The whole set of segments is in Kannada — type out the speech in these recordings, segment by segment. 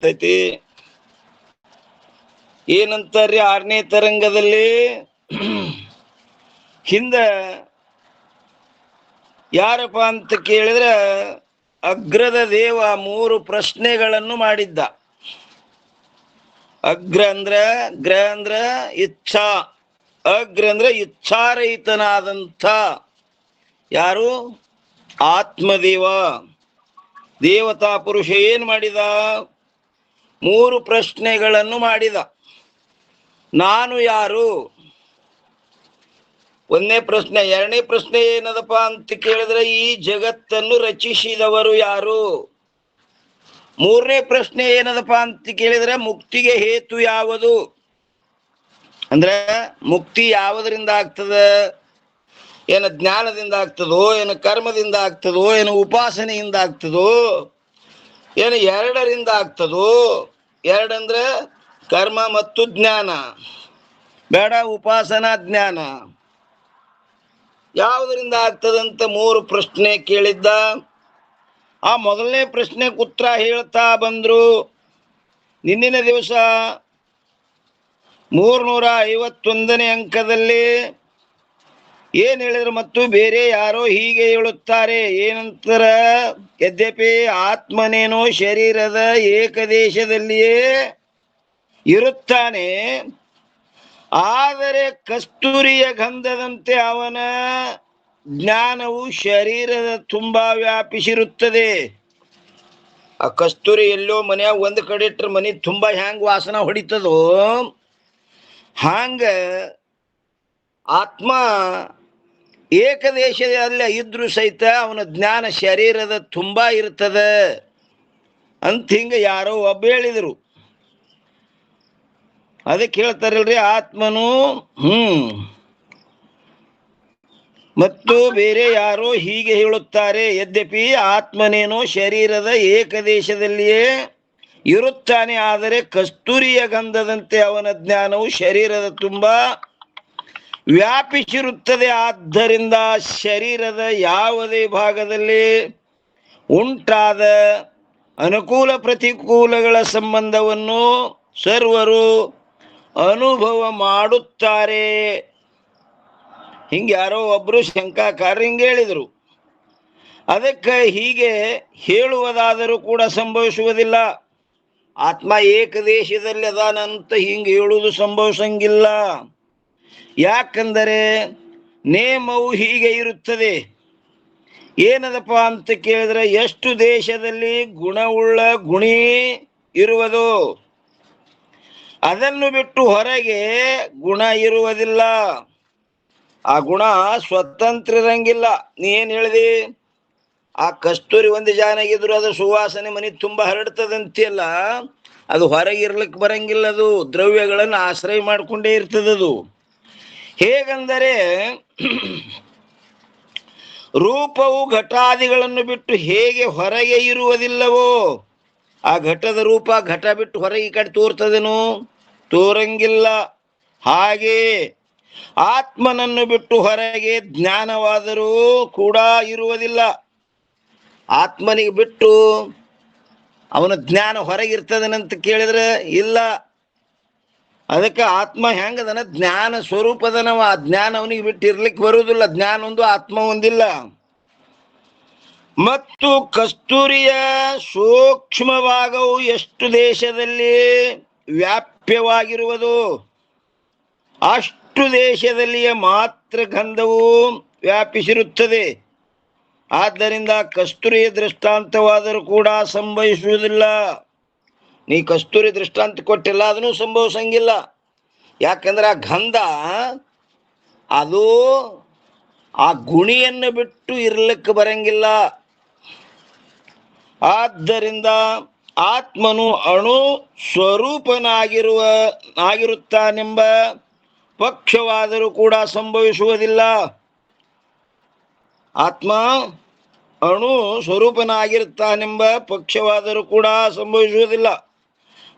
ಐತಿ. ಏನಂತಾರ್ರಿ 6ನೇ ತರಂಗದಲ್ಲಿ ಹಿಂದ ಯಾರಪ್ಪ ಅಂತ ಕೇಳಿದ್ರೆ ಅಗ್ರದ ದೇವ 3 ಪ್ರಶ್ನೆಗಳನ್ನು ಮಾಡಿದ್ದ. ಅಗ್ರ ಗ್ರ ಅಂದ್ರ ಇಚ್ಛಾ, ಅಗ್ರ ಅಂದ್ರೆ ಇಚ್ಛಾರಹಿತನಾದಂಥ ಯಾರು? ಆತ್ಮದೇವ. ದೇವತಾ ಪುರುಷ ಏನ್ ಮಾಡಿದ? 3 ಪ್ರಶ್ನೆಗಳನ್ನು ಮಾಡಿದ. ನಾನು ಯಾರು? 1ನೇ ಪ್ರಶ್ನೆ. 2ನೇ ಪ್ರಶ್ನೆ ಏನದಪ್ಪ ಅಂತ ಕೇಳಿದ್ರೆ ಈ ಜಗತ್ತನ್ನು ರಚಿಸಿದವರು ಯಾರು? 3ನೇ ಪ್ರಶ್ನೆ ಏನದಪ್ಪ ಅಂತ ಕೇಳಿದ್ರೆ ಮುಕ್ತಿಗೆ ಹೇತು ಯಾವುದು? ಅಂದ್ರೆ ಮುಕ್ತಿ ಯಾವುದರಿಂದ ಆಗ್ತದ? ಏನು ಜ್ಞಾನದಿಂದ ಆಗ್ತದೋ, ಏನು ಕರ್ಮದಿಂದ ಆಗ್ತದೋ, ಏನು ಉಪಾಸನೆಯಿಂದ ಆಗ್ತದೋ, ಏನು ಎರಡರಿಂದ ಆಗ್ತದೋ? ಎರಡಂದ್ರೆ ಕರ್ಮ ಮತ್ತು ಜ್ಞಾನ, ಬೇಡ ಉಪಾಸನಾ ಜ್ಞಾನ. ಯಾವುದರಿಂದ ಆಗ್ತದಂತ 3 ಪ್ರಶ್ನೆ ಕೇಳಿದ್ದ. ಆ ಮೊದಲನೇ ಪ್ರಶ್ನೆ ಉತ್ತರ ಹೇಳ್ತಾ ಬಂದ್ರು. ನಿನ್ನಿನ ದಿವಸ 351ನೇ ಅಂಕದಲ್ಲಿ ಏನ್ ಹೇಳಿದ್ರು? ಮತ್ತು ಬೇರೆ ಯಾರೋ ಹೀಗೆ ಹೇಳುತ್ತಾರೆ. ಏನಂತಾರ? ಯದ್ಯಪಿ ಆತ್ಮನೇನೋ ಶರೀರದ ಏಕದೇಶದಲ್ಲಿಯೇ ಇರುತ್ತಾನೆ, ಆದರೆ ಕಸ್ತೂರಿಯ ಗಂಧದಂತೆ ಅವನ ಜ್ಞಾನವು ಶರೀರದ ತುಂಬಾ ವ್ಯಾಪಿಸಿರುತ್ತದೆ. ಆ ಕಸ್ತೂರಿ ಎಲ್ಲೋ ಮನ್ಯಾಗ ಒಂದ್ ಕಡೆ ಇಟ್ರೆ ಮನೆ ತುಂಬಾ ಹ್ಯಾಂಗ ವಾಸನ ಹೊಡಿತದೋ ಹಾಂಗ ಆತ್ಮ ಏಕದೇಶದಲ್ಲಿ ಇದ್ರೂ ಸಹಿತ ಅವನ ಜ್ಞಾನ ಶರೀರದ ತುಂಬಾ ಇರ್ತದ ಅಂತ ಹಿಂಗ ಯಾರೋ ಒಬ್ಬ ಹೇಳಿದ್ರು. ಅದಕ್ಕೆ ಹೇಳ್ತಾರಲ್ರಿ ಆತ್ಮನು ಮತ್ತು ಬೇರೆ ಯಾರೋ ಹೀಗೆ ಹೇಳುತ್ತಾರೆ. ಯದ್ಯಪಿ ಆತ್ಮನೇನೋ ಶರೀರದ ಏಕದೇಶದಲ್ಲಿಯೇ ಇರುತ್ತಾನೆ, ಆದರೆ ಕಸ್ತೂರಿಯ ಗಂಧದಂತೆ ಅವನ ಜ್ಞಾನವು ಶರೀರದ ತುಂಬಾ ವ್ಯಾಪಿಸಿರುತ್ತದೆ. ಆದ್ದರಿಂದ ಶರೀರದ ಯಾವುದೇ ಭಾಗದಲ್ಲಿ ಉಂಟಾದ ಅನುಕೂಲ ಪ್ರತಿಕೂಲಗಳ ಸಂಬಂಧವನ್ನು ಸರ್ವರು ಅನುಭವ ಮಾಡುತ್ತಾರೆ. ಹಿಂಗೆ ಯಾರೋ ಒಬ್ರು ಶಂಕಾಕಾರ ಹಿಂಗೆ ಹೇಳಿದರು. ಅದಕ್ಕೆ ಹೀಗೆ ಹೇಳುವುದಾದರೂ ಕೂಡ ಸಂಭವಿಸುವುದಿಲ್ಲ. ಆತ್ಮ ಏಕದೇಶದಲ್ಲಿ ಅದಾನಂತ ಹಿಂಗೆ ಹೇಳುವುದು ಸಂಭವಿಸಂಗಿಲ್ಲ. ಯಾಕಂದರೆ ನೇಮವು ಹೀಗೆ ಇರುತ್ತದೆ. ಏನದಪ್ಪ ಅಂತ ಕೇಳಿದ್ರೆ, ಎಷ್ಟು ದೇಶದಲ್ಲಿ ಗುಣವುಳ್ಳ ಗುಣಿ ಇರುವುದು, ಅದನ್ನು ಬಿಟ್ಟು ಹೊರಗೆ ಗುಣ ಇರುವುದಿಲ್ಲ. ಆ ಗುಣ ಸ್ವತಂತ್ರ ಇರಂಗಿಲ್ಲ. ನೀ ಏನ್ ಹೇಳಿದಿ? ಆ ಕಸ್ತೂರಿ ಒಂದು ಜಾನಾಗಿದ್ರು ಅದು ಸುವಾಸನೆ ಮನೆ ತುಂಬಾ ಹರಡ್ತದಂತೆಲ್ಲ, ಅದು ಹೊರಗೆ ಇರ್ಲಿಕ್ಕೆ ಬರಂಗಿಲ್ಲ. ಅದು ದ್ರವ್ಯಗಳನ್ನು ಆಶ್ರಯ ಮಾಡಿಕೊಂಡೇ ಇರ್ತದದು. ಹೇಗಂದರೆ ರೂಪವು ಘಟಾದಿಗಳನ್ನು ಬಿಟ್ಟು ಹೇಗೆ ಹೊರಗೆ ಇರುವುದಿಲ್ಲವೋ, ಆ ಘಟದ ರೂಪ ಘಟ ಬಿಟ್ಟು ಹೊರಗೆ ಈ ಕಡೆ ತೋರ್ತದೇನು? ತೋರಂಗಿಲ್ಲ. ಹಾಗೆ ಆತ್ಮನನ್ನು ಬಿಟ್ಟು ಹೊರಗೆ ಜ್ಞಾನವಾದರೂ ಕೂಡ ಇರುವುದಿಲ್ಲ. ಆತ್ಮನಿಗೆ ಬಿಟ್ಟು ಅವನ ಜ್ಞಾನ ಹೊರಗಿರ್ತದನಂತ ಕೇಳಿದ್ರೆ ಇಲ್ಲ. ಅದಕ್ಕೆ ಆತ್ಮ ಹೆಂಗದನ? ಜ್ಞಾನ ಸ್ವರೂಪದನವ. ಆ ಜ್ಞಾನ ಅವನಿಗೆ ಬಿಟ್ಟು ಇರ್ಲಿಕ್ಕೆ ಬರುವುದಿಲ್ಲ. ಜ್ಞಾನ ಒಂದು, ಆತ್ಮ ಒಂದಿಲ್ಲ. ಮತ್ತು ಕಸ್ತೂರಿಯ ಸೂಕ್ಷ್ಮ ಭಾಗವು ಎಷ್ಟು ದೇಶದಲ್ಲಿ ವ್ಯಾಪ್ಯವಾಗಿರುವುದು, ಅಷ್ಟು ದೇಶದಲ್ಲಿಯೇ ಮಾತ್ರ ಗಂಧವು ವ್ಯಾಪಿಸಿರುತ್ತದೆ. ಆದ್ದರಿಂದ ಕಸ್ತೂರಿಯ ದೃಷ್ಟಾಂತವಾದರೂ ಕೂಡ ಸಂಭವಿಸುವುದಿಲ್ಲ. ನೀ ಕಸ್ತೂರಿ ದೃಷ್ಟಾಂತ ಕೊಟ್ಟಿಲ್ಲ, ಅದನ್ನು ಸಂಭವಿಸಂಗಿಲ್ಲ. ಯಾಕಂದ್ರೆ ಆ ಗಂಧ ಅದು ಆ ಗುಣಿಯನ್ನು ಬಿಟ್ಟು ಇರ್ಲಿಕ್ಕೆ ಬರಂಗಿಲ್ಲ. ಆದ್ದರಿಂದ ಆತ್ಮನು ಅಣು ಆಗಿರುತ್ತಾನೆಂಬ ಪಕ್ಷವಾದರೂ ಕೂಡ ಸಂಭವಿಸುವುದಿಲ್ಲ. ಆತ್ಮ ಅಣು ಸ್ವರೂಪನಾಗಿರುತ್ತಾನೆಂಬ ಪಕ್ಷವಾದರೂ ಕೂಡ ಸಂಭವಿಸುವುದಿಲ್ಲ.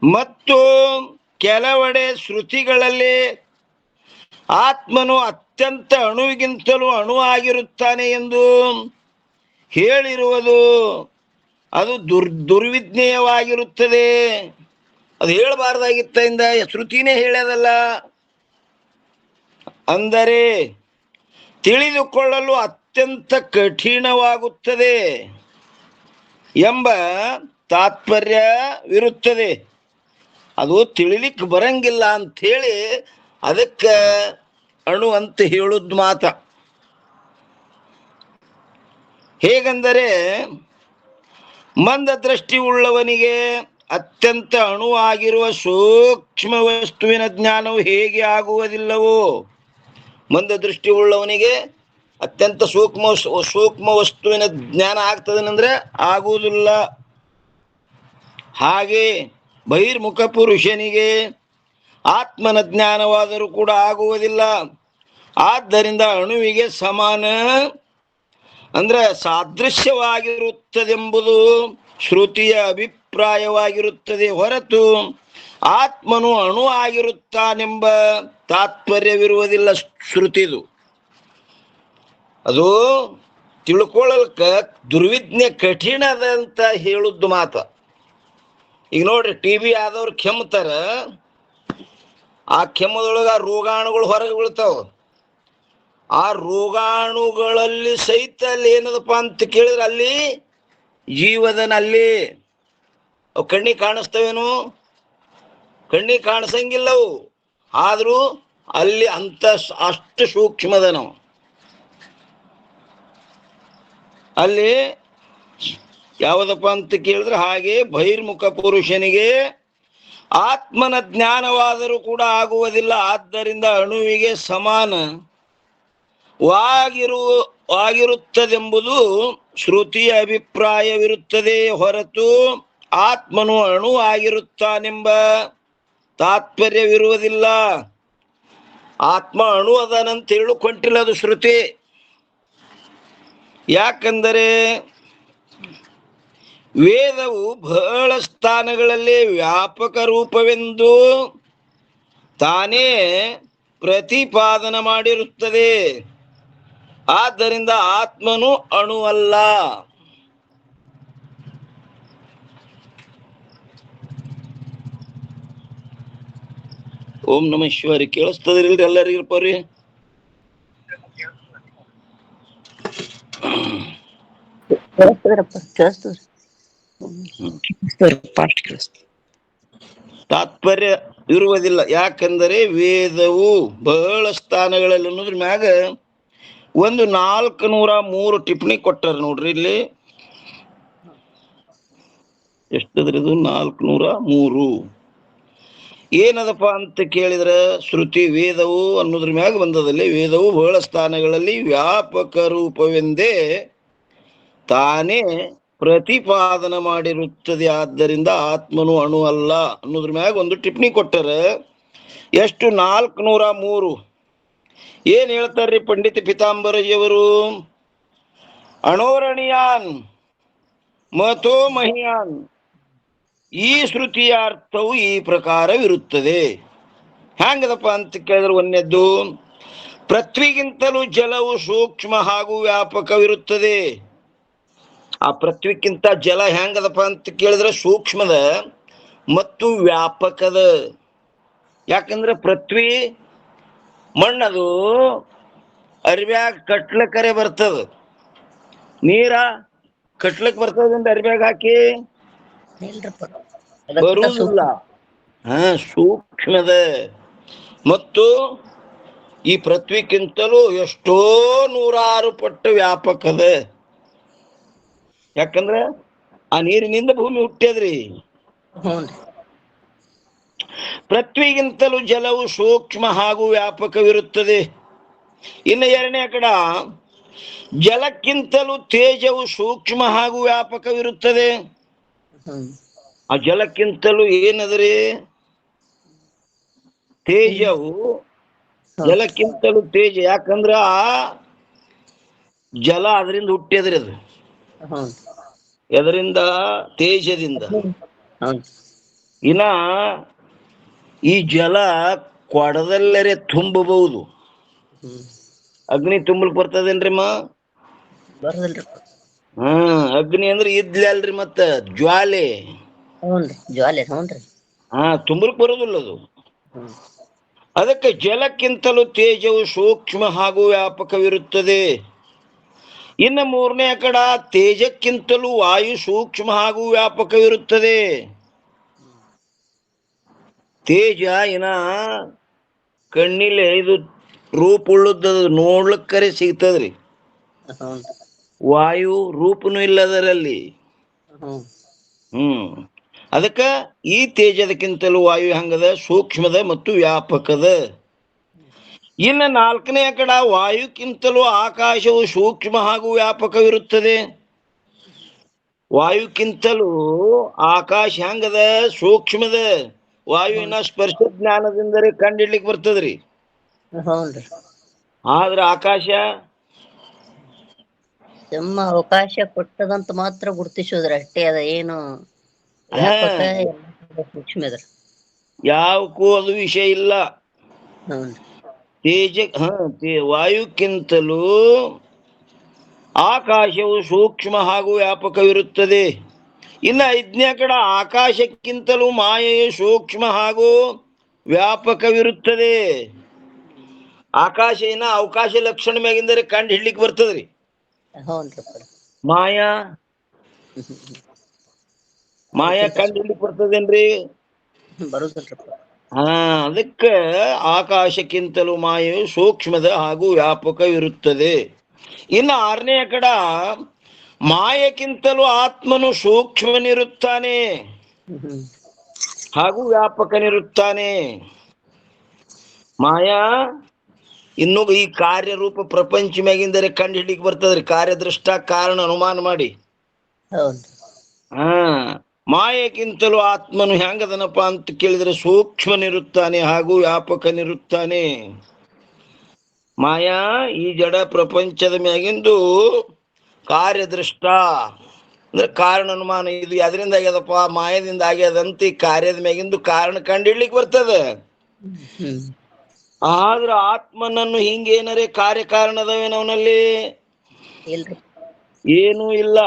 ಮತ್ತು ಕೆಲವೆಡೆ ಶ್ರುತಿಗಳಲ್ಲಿ ಆತ್ಮನು ಅತ್ಯಂತ ಅಣುವಿಗಿಂತಲೂ ಅಣು ಆಗಿರುತ್ತಾನೆ ಎಂದು ಹೇಳಿರುವುದು ಅದು ದುರ್ವಿಜ್ಞೇಯವಾಗಿರುತ್ತದೆ. ಅದು ಹೇಳಬಾರ್ದಾಗಿತ್ತ ಇಂದ ಶ್ರುತಿನೇ ಹೇಳ್ಯದಲ್ಲ. ಅಂದರೆ ತಿಳಿದುಕೊಳ್ಳಲು ಅತ್ಯಂತ ಕಠಿಣವಾಗುತ್ತದೆ ಎಂಬ ತಾತ್ಪರ್ಯವಿರುತ್ತದೆ. ಅದು ತಿಳಿಲಿಕ್ಕೆ ಬರಂಗಿಲ್ಲ ಅಂಥೇಳಿ ಅದಕ್ಕೆ ಅಣು ಅಂತ ಹೇಳುದ್ ಮಾತ. ಹೇಗೆಂದರೆ ಮಂದ ದೃಷ್ಟಿ ಉಳ್ಳವನಿಗೆ ಅತ್ಯಂತ ಅಣುವಾಗಿರುವ ಸೂಕ್ಷ್ಮ ವಸ್ತುವಿನ ಜ್ಞಾನವು ಹೇಗೆ ಆಗುವುದಿಲ್ಲವೋ, ಮಂದ ದೃಷ್ಟಿ ಉಳ್ಳವನಿಗೆ ಅತ್ಯಂತ ಸೂಕ್ಷ್ಮ ವಸ್ತುವಿನ ಜ್ಞಾನ ಆಗ್ತದನಂದ್ರೆ ಆಗುವುದಿಲ್ಲ. ಹಾಗೆ ಬಹಿರ್ಮುಖ ಪುರುಷನಿಗೆ ಆತ್ಮನ ಜ್ಞಾನವಾದರೂ ಕೂಡ ಆಗುವುದಿಲ್ಲ. ಆದ್ದರಿಂದ ಅಣುವಿಗೆ ಸಮಾನ ಅಂದ್ರೆ ಸಾದೃಶ್ಯವಾಗಿರುತ್ತದೆಂಬುದು ಶ್ರುತಿಯ ಅಭಿಪ್ರಾಯವಾಗಿರುತ್ತದೆ ಹೊರತು ಆತ್ಮನು ಅಣು ಆಗಿರುತ್ತಾನೆಂಬ ತಾತ್ಪರ್ಯವಿರುವುದಿಲ್ಲ ಶ್ರುತಿದು. ಅದು ತಿಳ್ಕೊಳ್ಳಲ್ಕ ದುರ್ವಿಜ್ಞೆ ಕಠಿಣದಂತ ಹೇಳುದು ಮಾತ. ಈಗ ನೋಡ್ರಿ, TB ಆದವ್ರು ಕೆಮ್ಮತಾರ, ಆ ಕೆಮ್ಮದೊಳಗ ರೋಗಾಣುಗಳು ಹೊರಗೆ ಬೀಳ್ತಾವ. ಆ ರೋಗಾಣುಗಳಲ್ಲಿ ಸಹಿತ ಅಲ್ಲಿ ಏನದಪ್ಪ ಅಂತ ಕೇಳಿದ್ರೆ ಅಲ್ಲಿ ಜೀವದನ ಅಲ್ಲಿ. ಅವು ಕಣ್ಣಿಗೆ ಕಾಣಿಸ್ತವೇನು? ಕಣ್ಣಿಗೆ ಕಾಣಿಸಂಗಿಲ್ಲವು. ಆದ್ರೂ ಅಲ್ಲಿ ಅಂತ ಅಷ್ಟು ಸೂಕ್ಷ್ಮದ ನಾವು ಅಲ್ಲಿ ಯಾವುದಪ್ಪ ಅಂತ ಕೇಳಿದ್ರೆ, ಹಾಗೆ ಬಹಿರ್ಮುಖ ಪುರುಷನಿಗೆ ಆತ್ಮನ ಜ್ಞಾನವಾದರೂ ಕೂಡ ಆಗುವುದಿಲ್ಲ. ಆದ್ದರಿಂದ ಅಣುವಿಗೆ ಸಮಾನವಾಗಿರುತ್ತದೆಂಬುದು ಶ್ರುತಿಯ ಅಭಿಪ್ರಾಯವಿರುತ್ತದೆ ಹೊರತು ಆತ್ಮನು ಅಣು ಆಗಿರುತ್ತಾನೆಂಬ ತಾತ್ಪರ್ಯವಿರುವುದಿಲ್ಲ. ಆತ್ಮ ಅಣು ಅದನಂತ ಹೇಳಿಕೊಂಡಿಲ್ಲ ಅದು ಶ್ರುತಿ. ಯಾಕಂದರೆ ವೇದವು ಬಹಳ ಸ್ಥಾನಗಳಲ್ಲಿ ವ್ಯಾಪಕ ರೂಪವೆಂದು ತಾನೇ ಪ್ರತಿಪಾದನ ಮಾಡಿರುತ್ತದೆ. ಆದ್ದರಿಂದ ಆತ್ಮನು ಅಣುವಲ್ಲ. ಓಂ ನಮಃ ಶಿವಾಯ. ಕೇಳಿಸ್ತದ್ರಿಲ್ರಿ ಎಲ್ಲರಿಗಪ್ಪ ರೀ? ತಾತ್ಪರ್ಯ ಇರುವುದಿಲ್ಲ. ಯಾಕಂದರೆ ವೇದವು ಬಹಳ ಸ್ಥಾನಗಳಲ್ಲಿ ಅನ್ನೋದ್ರ ಮ್ಯಾಗ ಒಂದು 403 ಟಿಪ್ಪಣಿ ಕೊಟ್ಟಾರ ನೋಡ್ರಿ. ಇಲ್ಲಿ ಎಷ್ಟದ್ರದು? 403. ಏನದಪ್ಪ ಅಂತ ಕೇಳಿದ್ರ, ಶ್ರುತಿ ವೇದವು ಅನ್ನೋದ್ರ ಮ್ಯಾಗ ಬಂದದಲ್ಲಿ ವೇದವು ಬಹಳ ಸ್ಥಾನಗಳಲ್ಲಿ ವ್ಯಾಪಕ ರೂಪವೆಂದೇ ತಾನೇ ಪ್ರತಿಪಾದನ ಮಾಡಿರುತ್ತದೆ. ಆದ್ದರಿಂದ ಆತ್ಮನು ಅಣು ಅಲ್ಲ ಅನ್ನೋದ್ರ ಮ್ಯಾಗ ಒಂದು ಟಿಪ್ಪಣಿ ಕೊಟ್ಟರ. ಎಷ್ಟು? 403. ಏನ್ ಹೇಳ್ತಾರ್ರಿ ಪಂಡಿತ ಪಿತಾಂಬರಜಿಯವರು? ಅಣೋರಣೀಯಾನ್ ಮತೋ ಮಹಿಯಾನ್. ಈ ಶ್ರುತಿಯ ಅರ್ಥವು ಈ ಪ್ರಕಾರವಿರುತ್ತದೆ. ಹ್ಯಾಂಗದಪ್ಪ ಅಂತ ಕೇಳಿದ್ರೆ, ಒಂದನೇದ್ದು, ಪೃಥ್ವಿಗಿಂತಲೂ ಜಲವು ಸೂಕ್ಷ್ಮ ಹಾಗೂ ವ್ಯಾಪಕವಿರುತ್ತದೆ. ಆ ಪೃಥ್ವಿಗಿಂತ ಜಲ ಹೆಂಗದಪ್ಪ ಅಂತ ಕೇಳಿದ್ರೆ ಸೂಕ್ಷ್ಮದ ಮತ್ತು ವ್ಯಾಪಕದ. ಯಾಕಂದ್ರೆ ಪೃಥ್ವಿ ಮಣ್ಣದು ಅರಿವ್ಯಾಗ ಕಟ್ಲಕರೆ ಬರ್ತದ, ನೀರ ಕಟ್ಲಕ್ ಬರ್ತದಂತ ಅರಿವ್ಯಾಗ ಹಾಕಿ ಬರುವುದಿಲ್ಲ. ಸೂಕ್ಷ್ಮದ. ಮತ್ತು ಈ ಪೃಥ್ವಿಗಿಂತಲೂ ಎಷ್ಟೋ 106 ಪಟ್ಟು ವ್ಯಾಪಕದ. ಯಾಕಂದ್ರೆ ಆ ನೀರಿನಿಂದ ಭೂಮಿ ಹುಟ್ಟ್ಯದ್ರಿ. ಪೃಥ್ವಿಗಿಂತಲೂ ಜಲವು ಸೂಕ್ಷ್ಮ ಹಾಗೂ ವ್ಯಾಪಕವಿರುತ್ತದೆ. ಇನ್ನು ಎರಡನೇ ಕಡ, ಜಲಕ್ಕಿಂತಲೂ ತೇಜವು ಸೂಕ್ಷ್ಮ ಹಾಗೂ ವ್ಯಾಪಕವಿರುತ್ತದೆ. ಆ ಜಲಕ್ಕಿಂತಲೂ ಏನದ್ರಿ? ತೇಜವು ಜಲಕ್ಕಿಂತಲೂ ತೇಜ. ಯಾಕಂದ್ರ ಆ ಜಲ ಅದರಿಂದ ಹುಟ್ಟ್ಯದ್ರಿ. ಅದು ಎದರಿಂದ? ತೇಜದಿಂದ. ಇನ್ನ ಈ ಜಲ ಕೊಡದಲ್ಲರೆ ತುಂಬಬಹುದು. ಅಗ್ನಿ ತುಂಬಲಿಕ್ಕೆ ಬರ್ತದೇನ್ರಿ? ಅಗ್ನಿ ಅಂದ್ರೆ ಇದ್ಲಿ ಅಲ್ರಿ, ಮತ್ತ ಜ್ವಾಲೆ. ಹ್ಞೂನ್ರಿ ಜ್ವಾಲೆ. ಹ್ಞೂನ್ರಿ. ತುಂಬಕ್ ಬರೋದಿಲ್ಲ ಅದು. ಹ್ಮ್. ಅದಕ್ಕೆ ಜಲಕ್ಕಿಂತಲೂ ತೇಜವು ಸೂಕ್ಷ್ಮ ಹಾಗೂ ವ್ಯಾಪಕವಿರುತ್ತದೆ. ಇನ್ನು ಮೂರನೇ ಕಡ ತೇಜಕ್ಕಿಂತಲೂ ವಾಯು ಸೂಕ್ಷ್ಮ ಹಾಗೂ ವ್ಯಾಪಕವಿರುತ್ತದೆ. ತೇಜ ಇನ್ನ ಕಣ್ಣಿಲೆ ಇದು ರೂಪ ಉಳ್ಳದ, ನೋಡ್ಲಿಕ್ಕರೆ ಸಿಗ್ತದ್ರಿ. ವಾಯು ರೂಪನು ಇಲ್ಲದರಲ್ಲಿ. ಅದಕ್ಕ ಈ ತೇಜದಕ್ಕಿಂತಲೂ ವಾಯು ಹಂಗದ, ಸೂಕ್ಷ್ಮದ ಮತ್ತು ವ್ಯಾಪಕದ. ಇನ್ನು ನಾಲ್ಕನೇ ಕಡ ವಾಯುಕ್ಕಿಂತಲೂ ಆಕಾಶವು ಸೂಕ್ಷ್ಮ ಹಾಗೂ ವ್ಯಾಪಕವಿರುತ್ತದೆ. ವಾಯುಕ್ಕಿಂತಲೂ ಆಕಾಶ ಹೆಂಗದ, ಸೂಕ್ಷ್ಮದ. ವಾಯುವಿನ ಸ್ಪರ್ಶ ಜ್ಞಾನದಿಂದಲೇ ಕಂಡಿಡ್ಲಿಕ್ಕೆ ಬರ್ತದ್ರಿ. ಆದ್ರ ಆಕಾಶ ನಮ್ಮ ಅವಕಾಶ ಕೊಟ್ಟದಂತ ಮಾತ್ರ ಗುರುತಿಸೋದ್ರಿ ಅಷ್ಟೇ. ಅದ ಏನು ವ್ಯಾಪಕ ಸೂಕ್ಷ್ಮ ಅದ, ಯಾವಕ್ಕೂ ಅದು ವಿಷಯ ಇಲ್ಲ. ತೇಜ ವಾಯುಕ್ಕಿಂತಲೂ ಆಕಾಶವು ಸೂಕ್ಷ್ಮ ಹಾಗೂ ವ್ಯಾಪಕವಿರುತ್ತದೆ. ಇನ್ನು ಐದನೇ ಕಡ ಆಕಾಶಕ್ಕಿಂತಲೂ ಮಾಯೆಯು ಸೂಕ್ಷ್ಮ ಹಾಗೂ ವ್ಯಾಪಕವಿರುತ್ತದೆ. ಆಕಾಶ ಇನ್ನ ಅವಕಾಶ ಲಕ್ಷಣ ಮ್ಯಾಗಿಂದರೆ ಕಂಡು ಹಿಡ್ಲಿಕ್ಕೆ ಬರ್ತದ್ರಿ. ಮಾಯಾ ಕಂಡು ಹಿಡ್ಲಿಕ್ಕೆ ಬರ್ತದೇನ್ರಿ? ಅದಕ್ಕೆ ಆಕಾಶಕ್ಕಿಂತಲೂ ಮಾಯೆಯು ಸೂಕ್ಷ್ಮದ ಹಾಗೂ ವ್ಯಾಪಕವಿರುತ್ತದೆ. ಇನ್ನು ಆರನೇ ಕಡ ಮಾಯಕ್ಕಿಂತಲೂ ಆತ್ಮನು ಸೂಕ್ಷ್ಮನಿರುತ್ತಾನೆ ಹಾಗೂ ವ್ಯಾಪಕನಿರುತ್ತಾನೆ. ಮಾಯಾ ಇನ್ನು ಈ ಕಾರ್ಯರೂಪ ಪ್ರಪಂಚ ಮ್ಯಾಗಿಂದರೆ ಕಂಡು ಹಿಡಿಲಿಕ್ಕೆ ಬರ್ತದ್ರಿ. ಕಾರ್ಯದೃಷ್ಟ ಕಾರಣ ಅನುಮಾನ ಮಾಡಿ. ಮಾಯಕ್ಕಿಂತಲೂ ಆತ್ಮನು ಹೆಂಗದನಪ್ಪ ಅಂತ ಕೇಳಿದ್ರೆ ಸೂಕ್ಷ್ಮನಿರುತ್ತಾನೆ ಹಾಗೂ ವ್ಯಾಪಕನಿರುತ್ತಾನೆ. ಮಾಯಾ ಈ ಜಡ ಪ್ರಪಂಚದ ಮ್ಯಾಗಿಂದು ಕಾರ್ಯದೃಷ್ಟ ಅಂದ್ರೆ ಕಾರಣ ಅನುಮಾನ. ಇದು ಅದರಿಂದ ಆಗ್ಯದಪ್ಪ, ಮಾಯದಿಂದ ಆಗ್ಯದಂತ ಈ ಕಾರ್ಯದ ಮ್ಯಾಗಿಂದು ಕಾರಣ ಕಂಡಿಡ್ಲಿಕ್ಕೆ ಬರ್ತದ. ಆದ್ರ ಆತ್ಮನನ್ನು ಹಿಂಗೇನರೇ ಕಾರ್ಯಕಾರಣದವೇನವನಲ್ಲಿ ಏನೂ ಇಲ್ಲ.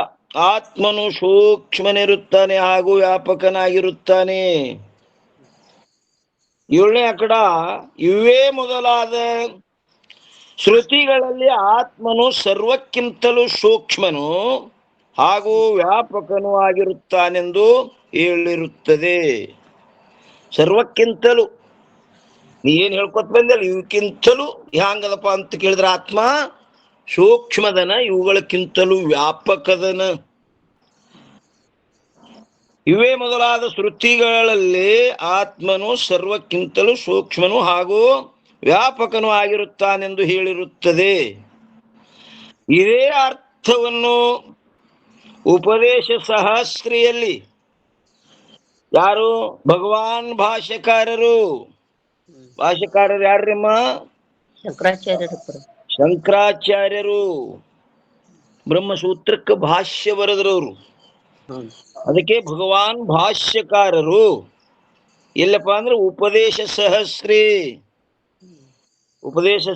ಆತ್ಮನು ಸೂಕ್ಷ್ಮನಿರುತ್ತಾನೆ ಹಾಗೂ ವ್ಯಾಪಕನಾಗಿರುತ್ತಾನೆ. ಏಳನೇ ಕಡ ಇವೇ ಮೊದಲಾದ ಶ್ರುತಿಗಳಲ್ಲಿ ಆತ್ಮನು ಸರ್ವಕ್ಕಿಂತಲೂ ಸೂಕ್ಷ್ಮನು ಹಾಗೂ ವ್ಯಾಪಕನೂ ಆಗಿರುತ್ತಾನೆಂದು ಹೇಳಿರುತ್ತದೆ. ಸರ್ವಕ್ಕಿಂತಲೂ ನೀ ಏನ್ ಹೇಳ್ಕೊತ ಬಂದಲ್ಲ, ಇವಕ್ಕಿಂತಲೂ ಹ್ಯಾಂಗದಪ್ಪ ಅಂತ ಕೇಳಿದ್ರೆ ಆತ್ಮ ಸೂಕ್ಷ್ಮದನ, ಇವುಗಳಕ್ಕಿಂತಲೂ ವ್ಯಾಪಕದನ. ಇವೇ ಮೊದಲಾದ ಶ್ರುತಿಗಳಲ್ಲಿ ಆತ್ಮನು ಸರ್ವಕ್ಕಿಂತಲೂ ಸೂಕ್ಷ್ಮನು ಹಾಗೂ ವ್ಯಾಪಕನು ಆಗಿರುತ್ತಾನೆಂದು ಹೇಳಿರುತ್ತದೆ. ಇದೇ ಅರ್ಥವನ್ನು ಉಪದೇಶ ಸಹಸ್ರಿಯಲ್ಲಿ ಯಾರು ಭಗವಾನ್ ಭಾಷ್ಯಕಾರರು ಯಾರ್ರಿಮ್ಮ? ಶಂಕರಾಚಾರ್ಯರು ಬ್ರಹ್ಮಸೂತ್ರಕ್ಕೆ ಭಾಷ್ಯ ಬರೆದ್ರವರು. ಅದಕ್ಕೆ ಭಗವಾನ್ ಭಾಷ್ಯಕಾರರು ಎಲ್ಲಪ್ಪ ಅಂದ್ರೆ ಉಪದೇಶ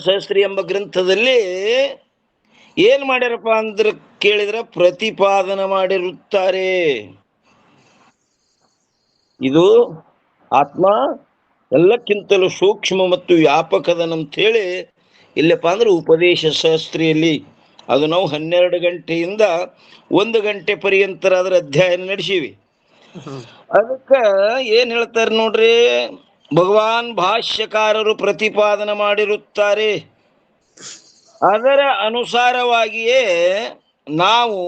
ಸಹಸ್ರಿ ಎಂಬ ಗ್ರಂಥದಲ್ಲಿ ಏನ್ ಮಾಡ್ಯಾರಪ್ಪ ಅಂದ್ರೆ ಕೇಳಿದ್ರ ಪ್ರತಿಪಾದನ ಮಾಡಿರುತ್ತಾರೆ. ಇದು ಆತ್ಮ ಎಲ್ಲಕ್ಕಿಂತಲೂ ಸೂಕ್ಷ್ಮ ಮತ್ತು ವ್ಯಾಪಕದನಂತೇಳಿ ಇಲ್ಲಪ್ಪ ಅಂದ್ರೆ ಉಪದೇಶ ಸಹಸ್ರಿಯಲ್ಲಿ ಅದು ನಾವು 12 ಗಂಟೆಯಿಂದ 1 ಗಂಟೆ ಪರ್ಯಂತರ ಅದರ ಅಧ್ಯಯನ ನಡೆಸಿವಿ. ಅದಕ್ಕೆ ಏನ್ ಹೇಳ್ತಾರೆ ನೋಡ್ರಿ, ಭಗವಾನ್ ಭಾಷ್ಯಕಾರರು ಪ್ರತಿಪಾದನೆ ಮಾಡಿರುತ್ತಾರೆ. ಅದರ ಅನುಸಾರವಾಗಿಯೇ ನಾವು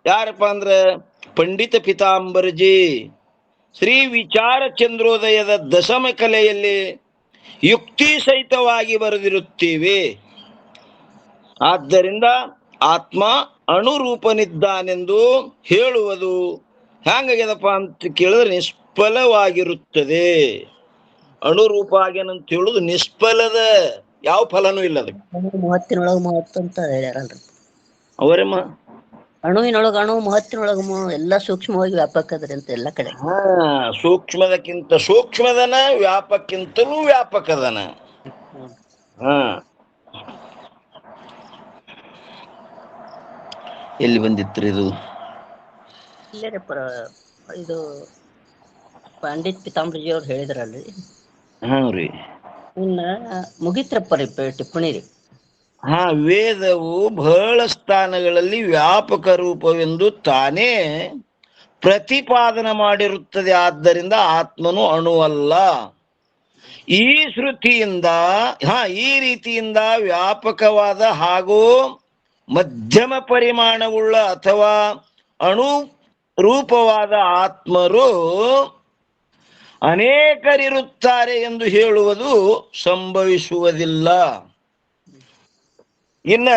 ಯಾರಪ್ಪ ಅಂದ್ರೆ ಪಂಡಿತ ಪಿತಾಂಬರಜಿ ಶ್ರೀ ವಿಚಾರ ಚಂದ್ರೋದಯದ ದಶಮ ಕಲೆಯಲ್ಲಿ ಯುಕ್ತಿ ಸಹಿತವಾಗಿ ಬರೆದಿರುತ್ತೇವೆ. ಆದ್ದರಿಂದ ಆತ್ಮ ಅಣುರೂಪನಿದ್ದಾನೆಂದು ಹೇಳುವುದು ಹೆಂಗಾಗ್ಯದಪ್ಪ ಅಂತ ಕೇಳಿದ್ರೆ ನಿಷ್ಫಲವಾಗಿರುತ್ತದೆ. ಅಣುರೂಪ ಆಗ್ಯಾನಂತ ಹೇಳುದು ನಿಷ್ಫಲದ, ಯಾವ ಫಲನೂ ಇಲ್ಲ. ಅದಕ್ಕೆ 30 ಅಂತ ಹೇಳ್ಯಾರಲ್ರಿ ಅವರಮ್ಮ. ಅಣುವಿನೊಳಗ ಅಣು, ಮಹತ್ತಿನೊಳಗ ಎಲ್ಲಾ ಸೂಕ್ಷ್ಮವಾಗಿ ವ್ಯಾಪಕದ್ರಿ ಅಂತ ಎಲ್ಲ ಕಡೆ. ಸೂಕ್ಷ್ಮದಕ್ಕಿಂತ ಸೂಕ್ಷ್ಮದನ, ವ್ಯಾಪಕ್ಕಿಂತಲೂ ವ್ಯಾಪಕದನ. ಎಲ್ಲಿ ಬಂದಿತ್ರಿ ಇದು? ಇಲ್ಲೇ ಇದು ಪಂಡಿತ್ ಪಿತಾಂಬರ್ಜಿ ಅವ್ರು ಹೇಳಿದ್ರಲ್ರಿ. ಹಾ ರೀ. ಇನ್ನ ಮುಗಿತ್ರಪ್ಪ ಟಿಪ್ಪಣಿ ರೀ. ಹಾ, ವೇದವು ಬಹಳ ಸ್ಥಾನಗಳಲ್ಲಿ ವ್ಯಾಪಕ ರೂಪವೆಂದು ತಾನೇ ಪ್ರತಿಪಾದನೆ ಮಾಡಿರುತ್ತದೆ. ಆದ್ದರಿಂದ ಆತ್ಮನು ಅಣುವಲ್ಲ. ಈ ಶ್ರುತಿಯಿಂದ ಈ ರೀತಿಯಿಂದ ವ್ಯಾಪಕವಾದ ಹಾಗೂ ಮಧ್ಯಮ ಪರಿಮಾಣವುಳ್ಳ ಅಥವಾ ಅಣು ರೂಪವಾದ ಆತ್ಮರು ಅನೇಕರಿರುತ್ತಾರೆ ಎಂದು ಹೇಳುವುದು ಸಂಭವಿಸುವುದಿಲ್ಲ. ಇನ್ನ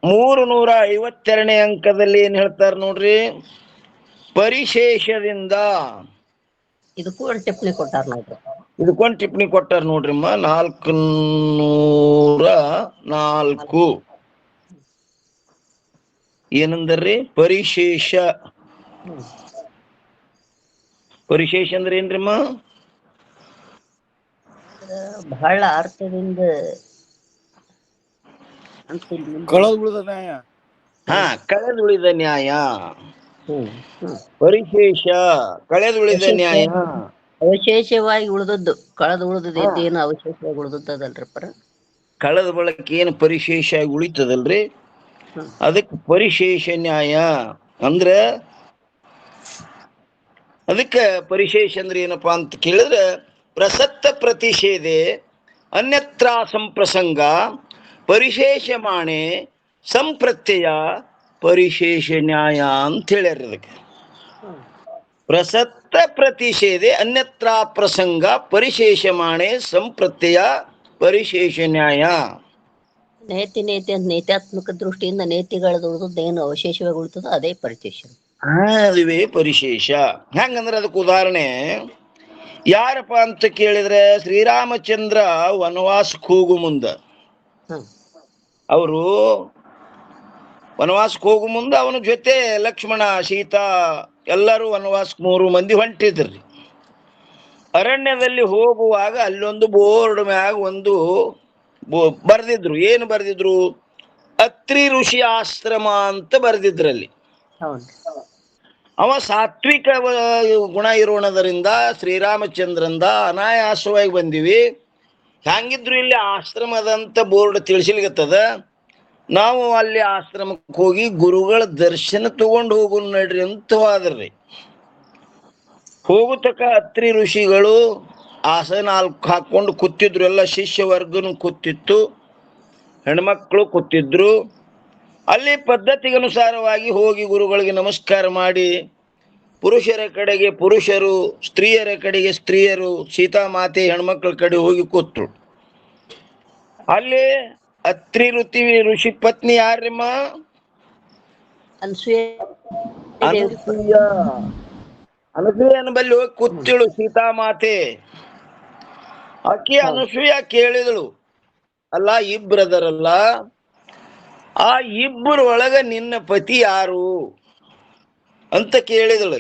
352ನೇ ಅಂಕದಲ್ಲಿ ಏನ್ ಹೇಳ್ತಾರೆ ನೋಡ್ರಿ, ಪರಿಶೇಷದಿಂದ. ಇದಕ್ಕೊಂದು ಟಿಪ್ಪಣಿ ಕೊಟ್ಟಾರ ನೋಡ್ರಿ. ಇದಕ್ಕೊಂದು ಟಿಪ್ಪಣಿ ಕೊಟ್ಟಾರ ನೋಡ್ರಿಮ್ಮ, 404. ಏನಂದ್ರಿ? ಪರಿಶೇಷ. ಪರಿಶೇಷ ಅಂದ್ರೆ ಏನ್ರಿಮ್ಮ? ಬಹಳ ಅರ್ಥದಿಂದ ಕಳೆದುಳಿದ ನ್ಯಾಯ. ಕಳೆದುಳಿದ ನ್ಯಾಯ. ಪರಿಶೇಷ ಕಳೆದುಳಿದ ನ್ಯಾಯ. ಅವಶೇಷವಾಗಿ ಉಳಿದದ್ದು, ಕಳೆದು ಉಳಿದದ್ದು ಏನು ಅವಶೇಷವಾಗಿ ಉಳಿದದ್ದಲ್ರಿ ಪರ. ಕಳೆದ ಬಳಕೆ ಏನು ಪರಿಶೇಷ ಆಗಿ ಉಳಿತದಲ್ರಿ, ಅದಕ್ಕೆ ಪರಿಶೇಷ ನ್ಯಾಯ ಅಂದ್ರ. ಅದಕ್ಕೆ ಪರಿಶೇಷ ಅಂದ್ರೆ ಏನಪ್ಪಾ ಅಂತ ಕೇಳಿದ್ರೆ, ಪ್ರಸಕ್ತ ಪ್ರತಿಷೇಧೆ ಅನ್ಯತ್ರ ಸಂಪ್ರಸಂಗ ಪರಿಶೇಷಮಾಣೆ ಸಂಪ್ರತ್ಯಯ ಪರಿಶೇಷ ನ್ಯಾಯ ಅಂತ ಹೇಳ್ಯಾರ. ಅದಕ್ಕೆ ಪ್ರಸಕ್ತ ಪ್ರತಿಷೇಧೆ ಅನ್ಯತ್ರ ಪ್ರಸಂಗ ಪರಿಶೇಷಮಾಣೆ ಸಂಪ್ರತ್ಯಯ ಪರಿಶೇಷ ನ್ಯಾಯ. ನೇತಿ ಅಂತ ನೇತ್ಯಾತ್ಮಕ ದೃಷ್ಟಿಯಿಂದ ನೇತಿಗಳದು ಉಳಿದದ್ದು ಏನು ಅವಶೇಷವಾಗಿ ಉಳಿತದೋ ಅದೇ ಪರಿಶೇಷ. ಅದುವೇ ಪರಿಶೇಷ. ಹೆಂಗಂದ್ರೆ ಅದಕ್ಕೆ ಉದಾಹರಣೆ ಯಾರಪ್ಪ ಅಂತ ಕೇಳಿದ್ರೆ, ಶ್ರೀರಾಮಚಂದ್ರ ವನವಾಸಕ್ಕೆ ಹೋಗು ಮುಂದ, ಅವರು ವನವಾಸಕ್ಕೆ ಹೋಗು ಮುಂದ ಅವನ ಜೊತೆ ಲಕ್ಷ್ಮಣ, ಸೀತಾ ಎಲ್ಲರೂ ವನವಾಸಕ್ಕೆ 3 ಮಂದಿ ಹೊಂಟಿದ್ರಿ. ಅರಣ್ಯದಲ್ಲಿ ಹೋಗುವಾಗ ಅಲ್ಲೊಂದು ಬೋರ್ಡ್ ಮ್ಯಾಗ ಒಂದು ಬರ್ದಿದ್ರು. ಏನು ಬರ್ದಿದ್ರು? ಅತ್ರಿ ಋಷಿ ಆಶ್ರಮ ಅಂತ ಬರ್ದಿದ್ರಲ್ಲಿ. ಅವ ಸಾತ್ವಿಕ ಗುಣ ಇರೋಣದರಿಂದ ಶ್ರೀರಾಮಚಂದ್ರಂದ ಅನಾಯಾಸವಾಗಿ ಬಂದಿವಿ. ಹ್ಯಾಂಗಿದ್ರು ಇಲ್ಲಿ ಆಶ್ರಮದಂತ ಬೋರ್ಡ್ ತಿಳಿಸ್ಲಿಕ್ಕತ್ತದ, ನಾವು ಅಲ್ಲಿ ಆಶ್ರಮಕ್ಕೆ ಹೋಗಿ ಗುರುಗಳ ದರ್ಶನ ತಗೊಂಡು ಹೋಗು ನಡ್ರಿ ಅಂತ ಹೋದ್ರಿ. ಹೋಗುತಕ್ಕ ಅತ್ರಿ ಋಷಿಗಳು ಆಸನ ಹಾಕೊಂಡು ಕೂತಿದ್ರು. ಎಲ್ಲ ಶಿಷ್ಯ ವರ್ಗನು ಕೂತಿತ್ತು, ಹೆಣ್ಮಕ್ಳು ಕೂತಿದ್ರು. ಅಲ್ಲಿ ಪದ್ಧತಿಗನುಸಾರವಾಗಿ ಹೋಗಿ ಗುರುಗಳಿಗೆ ನಮಸ್ಕಾರ ಮಾಡಿ, ಪುರುಷರ ಕಡೆಗೆ ಪುರುಷರು, ಸ್ತ್ರೀಯರ ಕಡೆಗೆ ಸ್ತ್ರೀಯರು, ಸೀತಾಮಾತೆ ಹೆಣ್ಮಕ್ಳ ಕಡೆ ಹೋಗಿ ಕೂತ್ರು. ಅಲ್ಲಿ ಅತ್ರಿ ಋಷಿ ಪತ್ನಿ ಯಾರಮ್ಮ? ಅನಸೂಯನ ಬಲ್ಲಿ ಹೋಗಿ ಕೂತಿಳು ಸೀತಾಮಾತೆ. ಆಕಿ ಅನಸೂಯ ಕೇಳಿದಳು, ಅಲ್ಲ ಇಬ್ಬರದರಲ್ಲ, ಆ ಇಬ್ಬರ ಒಳಗ ನಿನ್ನ ಪತಿ ಯಾರು ಅಂತ ಕೇಳಿದಳು.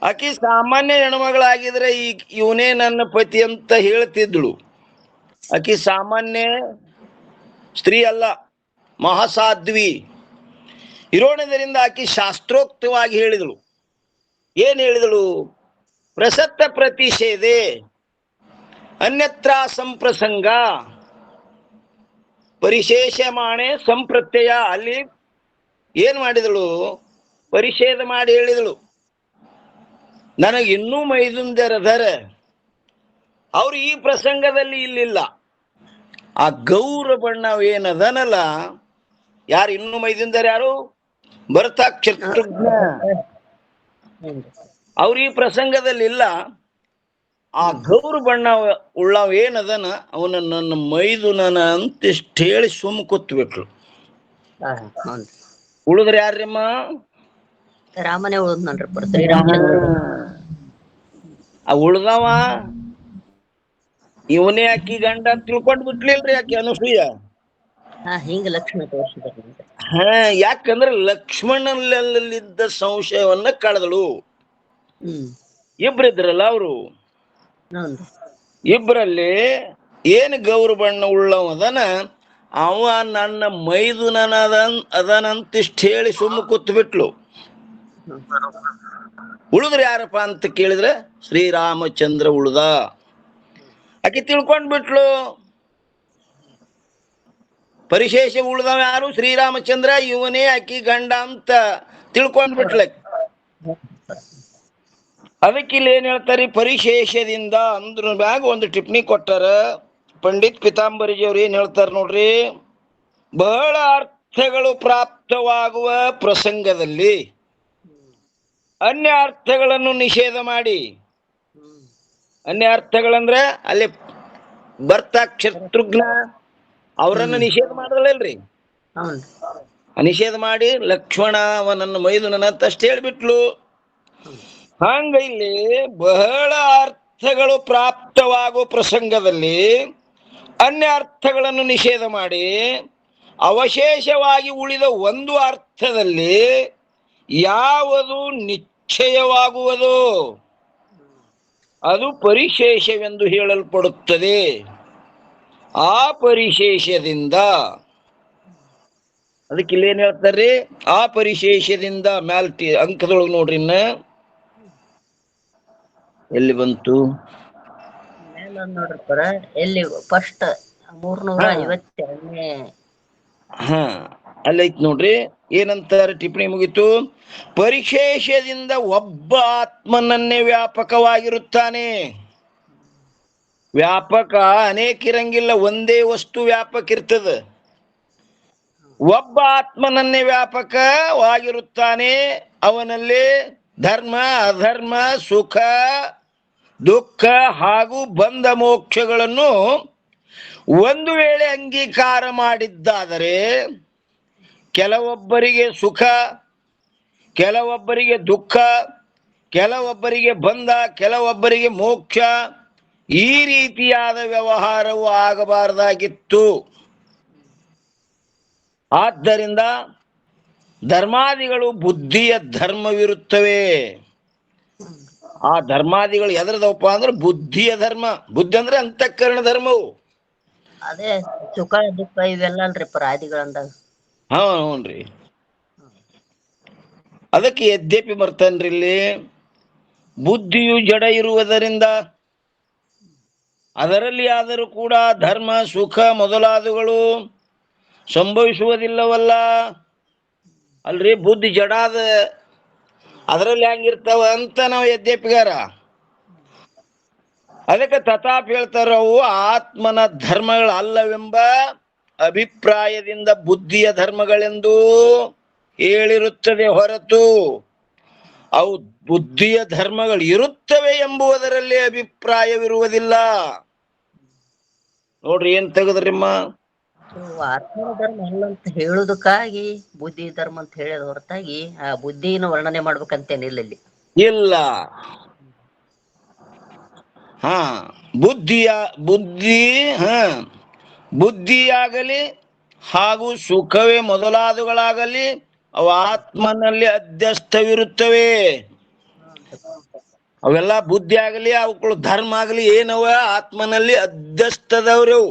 ಆಕಿ ಸಾಮಾನ್ಯ ಹೆಣ್ಮಗಳಾಗಿದ್ರೆ ಇವನೇ ನನ್ನ ಪತಿ ಅಂತ ಹೇಳ್ತಿದ್ಳು. ಆಕಿ ಸಾಮಾನ್ಯ ಸ್ತ್ರೀ ಅಲ್ಲ, ಮಹಾಸಾಧ್ವಿ ಇರೋಣದರಿಂದ ಆಕಿ ಶಾಸ್ತ್ರೋಕ್ತವಾಗಿ ಹೇಳಿದಳು. ಏನ್ ಹೇಳಿದಳು? ಪ್ರಸಕ್ತ ಪ್ರತಿಷೇಧೆ ಅನ್ಯತ್ರ ಸಂಪ್ರಸಂಗ ಪರಿಶೇಷಮಾಣೆ ಸಂಪ್ರತ್ಯಯ. ಅಲ್ಲಿ ಏನ್ ಮಾಡಿದಳು? ಪರಿಷೇಧ ಮಾಡಿ ಹೇಳಿದಳು, ನನಗೆ ಇನ್ನೂ ಮೈದುಂದರದರ, ಅವ್ರು ಈ ಪ್ರಸಂಗದಲ್ಲಿ ಇಲ್ಲಿಲ್ಲ. ಆ ಗೌರ ಬಣ್ಣವೇನದನಲ್ಲ, ಯಾರು ಇನ್ನೂ ಮೈದುಂದರ? ಯಾರು? ಭರತ ಶತ್ರುಘ್ನ. ಅವ್ರು ಈ ಪ್ರಸಂಗದಲ್ಲಿ ಇಲ್ಲ. ಆ ಗೌರ ಬಣ್ಣ ಉಳ್ಳವೇನದನ ಅವನ ನನ್ನ ಮೈದುನನ ಅಂತಿಷ್ಟು ಹೇಳಿ ಸುಮ್ಮ ಕೂತ್ಬಿಟ್ರು. ಉಳಿದ್ರೆ ಯಾರ್ರಿಮ್ಮ? ರಾಮನೇ ಉಳಿದ್ ನೋಡ್ರಿ, ಶ್ರೀರಾಮಚಂದ್ರ. ಆ ಉಳ್ದವ ಇವನೇ ಅಕ್ಕಿ ಗಂಡ ಅಂತ ತಿಳ್ಕೊಂಡ್ ಬಿಟ್ಲಿಲ್ರಿ ಆಕಿ ಅನಸೂಯ. ಹಿಂಗ ಲಕ್ಷ್ಮಣ ತೋರಿಸಿದ. ಯಾಕಂದ್ರೆ ಲಕ್ಷ್ಮಣನಲ್ಲಿದ್ದ ಸಂಶಯವನ್ನ ಕಳೆದಳು. ಇಬ್ರಿದ್ರಲ್ಲ ಅವರು, ಇಬ್ಬರಲ್ಲಿ ಏನು ಗೌರ ಬಣ್ಣ ಉಳ್ಳವದನ ಅವ ನನ್ನ ಮೈದುನನ ಅದನಂತಿಷ್ಟು ಹೇಳಿ ಸುಮ್ಮ ಕೂತ್ ಬಿಟ್ಲು. ಉಳಿದ್ರೆ ಯಾರಪ್ಪ ಅಂತ ಕೇಳಿದ್ರೆ ಶ್ರೀರಾಮಚಂದ್ರ ಉಳ್ದ. ಆಕೆ ತಿಳ್ಕೊಂಡ್ ಬಿಟ್ಲು, ಪರಿಶೇಷ ಉಳ್ದವ ಯಾರು? ಶ್ರೀರಾಮಚಂದ್ರ, ಇವನೇ ಆಕಿ ಗಂಡ ಅಂತ ತಿಳ್ಕೊಂಡ್ ಬಿಟ್ಲ. ಅದಕ್ಕೆ ಇಲ್ಲಿ ಏನ್ ಹೇಳ್ತಾರೆ, ಪರಿಶೇಷದಿಂದ ಅಂದ್ರ ಮ್ಯಾಗ ಒಂದು ಟಿಪ್ಪಣಿ ಕೊಟ್ಟಾರ ಪಂಡಿತ್ ಪಿತಾಂಬರಿಜಿಯವ್ರು. ಏನ್ ಹೇಳ್ತಾರ ನೋಡ್ರಿ, ಬಹಳ ಅರ್ಥಗಳು ಪ್ರಾಪ್ತವಾಗುವ ಪ್ರಸಂಗದಲ್ಲಿ ಅನ್ಯ ಅರ್ಥಗಳನ್ನು ನಿಷೇಧ ಮಾಡಿ, ಅನ್ಯ ಅರ್ಥಗಳಂದ್ರ ಅಲ್ಲಿ ಭರ್ತ ಶತ್ರುಘ್ನ ಅವರನ್ನು ನಿಷೇಧ ಮಾಡಿದಳಲ್ರಿ, ನಿಷೇಧ ಮಾಡಿ ಲಕ್ಷ್ಮಣ ಅವನನ್ನು ಮೈದುನನ ಅಷ್ಟೇ ಹೇಳ್ಬಿಟ್ಲು. ಹಂಗ ಇಲ್ಲಿ ಬಹಳ ಅರ್ಥಗಳು ಪ್ರಾಪ್ತವಾಗುವ ಪ್ರಸಂಗದಲ್ಲಿ ಅನ್ಯ ಅರ್ಥಗಳನ್ನು ನಿಷೇಧ ಮಾಡಿ ಅವಶೇಷವಾಗಿ ಉಳಿದ ಒಂದು ಅರ್ಥದಲ್ಲಿ ಯಾವುದು ನಿಶ್ಚಯವಾಗುವುದೋ ಅದು ಪರಿಶೇಷವೆಂದು ಹೇಳಲ್ಪಡುತ್ತದೆ. ಆ ಪರಿಶೇಷದಿಂದ, ಅದಕ್ಕೆ ಇಲ್ಲಿ ಏನ್ ಹೇಳ್ತಾರ್ರಿ, ಆ ಪರಿಶೇಷದಿಂದ ಮ್ಯಾಲ್ಟಿ ಅಂಕದೊಳಗೆ ನೋಡ್ರಿ, ಇನ್ನ ಎಲ್ಲಿ ಬಂತು ನೋಡ್ರಿಪರ, ಎಲ್ಲಿ ಫಸ್ಟ್ 352ನೇ ಅಲ್ಲೈತ್ ನೋಡ್ರಿ. ಏನಂತಾರೆ ಟಿಪ್ಪಣಿ ಮುಗಿತು, ಪರಿಶೇಷದಿಂದ ಒಬ್ಬ ಆತ್ಮನನ್ನೇ ವ್ಯಾಪಕವಾಗಿರುತ್ತಾನೆ. ವ್ಯಾಪಕ ಅನೇಕ ಇರಂಗಿಲ್ಲ, ಒಂದೇ ವಸ್ತು ವ್ಯಾಪಕ ಇರ್ತದ. ಒಬ್ಬ ಆತ್ಮನನ್ನೇ ವ್ಯಾಪಕವಾಗಿರುತ್ತಾನೆ. ಅವನಲ್ಲಿ ಧರ್ಮ ಅಧರ್ಮ ಸುಖ ದುಃಖ ಹಾಗೂ ಬಂಧ ಮೋಕ್ಷಗಳನ್ನು ಒಂದು ವೇಳೆ ಅಂಗೀಕಾರ ಮಾಡಿದ್ದಾದರೆ ಕೆಲವೊಬ್ಬರಿಗೆ ಸುಖ, ಕೆಲವೊಬ್ಬರಿಗೆ ದುಃಖ, ಕೆಲವೊಬ್ಬರಿಗೆ ಬಂಧ, ಕೆಲವೊಬ್ಬರಿಗೆ ಮೋಕ್ಷ, ಈ ರೀತಿಯಾದ ವ್ಯವಹಾರವು ಆಗಬಾರದಾಗಿತ್ತು. ಆದ್ದರಿಂದ ಧರ್ಮಾದಿಗಳು ಬುದ್ಧಿಯ ಧರ್ಮವಿರುತ್ತವೆ. ಆ ಧರ್ಮಾದಿಗಳು ಎದರದವಪ್ಪ ಅಂದ್ರೆ ಬುದ್ಧಿಯ ಧರ್ಮ. ಬುದ್ಧಿ ಅಂದ್ರೆ ಅಂತಃಕರಣ ಧರ್ಮವು. ಅದೇ ಸುಖ ದುಃಖ ಇವೆಲ್ಲ ಅಲ್ರಿ ಆದಿಗಳಂದಾಗ. ಹ್ಞೂನ್ರಿ. ಅದಕ್ಕೆ ಯದ್ಯಪಿ ಬರ್ತನ್ರಿ ಇಲ್ಲಿ, ಬುದ್ಧಿಯು ಜಡ ಇರುವುದರಿಂದ ಅದರಲ್ಲಿ ಆದರೂ ಕೂಡ ಧರ್ಮ ಸುಖ ಮೊದಲಾದವುಗಳು ಸಂಭವಿಸುವುದಿಲ್ಲವಲ್ಲ. ಅಲ್ರಿ, ಬುದ್ಧಿ ಜಡಾದ ಅದರಲ್ಲಿ ಹೆಂಗಿರ್ತಾವ ಅಂತ ನಾವು ಯದ್ಯಪಿಗಾರ. ಅದಕ್ಕೆ ತಥಾಪ್ ಹೇಳ್ತಾರ, ಅವು ಆತ್ಮನ ಧರ್ಮಗಳು ಅಲ್ಲವೆಂಬ ಅಭಿಪ್ರಾಯದಿಂದ ಬುದ್ಧಿಯ ಧರ್ಮಗಳೆಂದು ಹೇಳಿರುತ್ತದೆ ಹೊರತು ಅವು ಬುದ್ಧಿಯ ಧರ್ಮಗಳು ಇರುತ್ತವೆ ಎಂಬುದರಲ್ಲಿ ಅಭಿಪ್ರಾಯವಿರುವುದಿಲ್ಲ. ನೋಡ್ರಿ ಏನ್ ತೆಗದ್ರಿಮ್ಮ, ಆತ್ಮನ ಧರ್ಮ ಅಲ್ಲಂತ ಹೇಳುದಕ್ಕಾಗಿ ಬುದ್ಧಿ ಧರ್ಮ ಅಂತ ಹೇಳಿದ ಹೊರತಾಗಿ ಆ ಬುದ್ಧಿನ ವರ್ಣನೆ ಮಾಡ್ಬೇಕಂತೇನಿಲ್ಲ ಇಲ್ಲಿ. ಇಲ್ಲ. ಬುದ್ಧಿಯಾಗಲಿ ಹಾಗೂ ಸುಖವೇ ಮೊದಲಾದವುಗಳಾಗಲಿ ಅವು ಆತ್ಮನಲ್ಲಿ ಅಧ್ಯಸ್ಥವಿರುತ್ತವೆ. ಅವೆಲ್ಲ ಬುದ್ಧಿ ಆಗಲಿ ಅವುಗಳು ಧರ್ಮ ಆಗಲಿ ಏನವ ಆತ್ಮನಲ್ಲಿ ಅಧ್ಯಸ್ಥದವ್ರವು.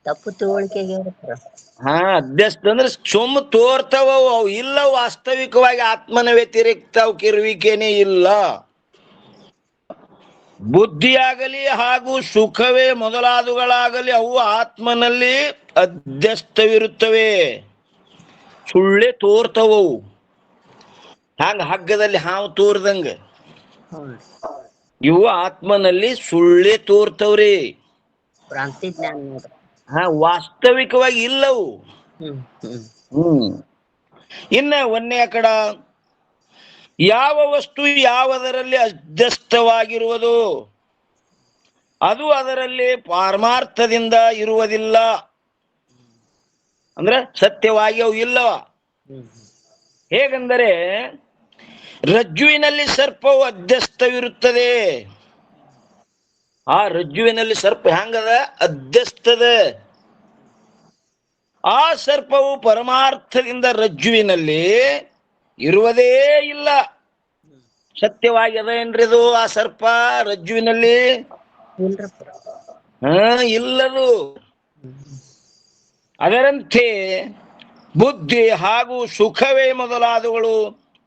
ತಪ್ಪು ತಿಳುವಳಿಕೆಗೆ ಅಧ್ಯಸ್ಥ ಅಂದ್ರೆ ಸುಮ್ಮ ತೋರ್ತವ, ಅವು ಇಲ್ಲ. ವಾಸ್ತವಿಕವಾಗಿ ಆತ್ಮನ ವ್ಯತಿರಿಕ್ತ ಅವಕ್ಕೆ ಇರುವಿಕೆನೇ ಇಲ್ಲ. ಬುದ್ಧಿಯಾಗಲಿ ಹಾಗೂ ಸುಖವೇ ಮೊದಲಾದವುಗಳಾಗಲಿ ಅವು ಆತ್ಮನಲ್ಲಿ ಅಧ್ಯಸ್ಥವಿರುತ್ತವೆ, ಸುಳ್ಳೆ ತೋರ್ತವವು. ಹಂಗ ಹಗ್ಗದಲ್ಲಿ ಹಾವು ತೋರ್ದಂಗ ಇವು ಆತ್ಮನಲ್ಲಿ ಸುಳ್ಳೆ ತೋರ್ತವ್ರಿ. ಭ್ರಾಂತಿ ಜ್ಞಾನ ನೋಡ್ರಿ. ವಾಸ್ತವಿಕವಾಗಿ ಇಲ್ಲವು. ಇನ್ನ ಒಂದೇ ಕಡ ಯಾವ ವಸ್ತು ಯಾವುದರಲ್ಲಿ ಅಧ್ಯಸ್ಥವಾಗಿರುವುದು ಅದು ಅದರಲ್ಲಿ ಪಾರಮಾರ್ಥದಿಂದ ಇರುವುದಿಲ್ಲ. ಅಂದ್ರೆ ಸತ್ಯವಾಗಿ ಅವು ಇಲ್ಲವ. ಹೇಗೆಂದರೆ ರಜ್ಜುವಿನಲ್ಲಿ ಸರ್ಪವು ಅಧ್ಯಸ್ಥವಿರುತ್ತದೆ. ಆ ರಜ್ಜುವಿನಲ್ಲಿ ಸರ್ಪ ಹೆಂಗದ? ಅಧ್ಯಸ್ಥದ. ಆ ಸರ್ಪವು ಪರಮಾರ್ಥದಿಂದ ರಜ್ಜುವಿನಲ್ಲಿ ಇರುವುದೇ ಇಲ್ಲ. ಸತ್ಯವಾಗಿ ಅದ ಏನ್ರಿದು? ಆ ಸರ್ಪ ರಜ್ಜುವಿನಲ್ಲಿ ಇಲ್ಲದು. ಅದರಂತೆ ಬುದ್ಧಿ ಹಾಗೂ ಸುಖವೇ ಮೊದಲಾದವುಗಳು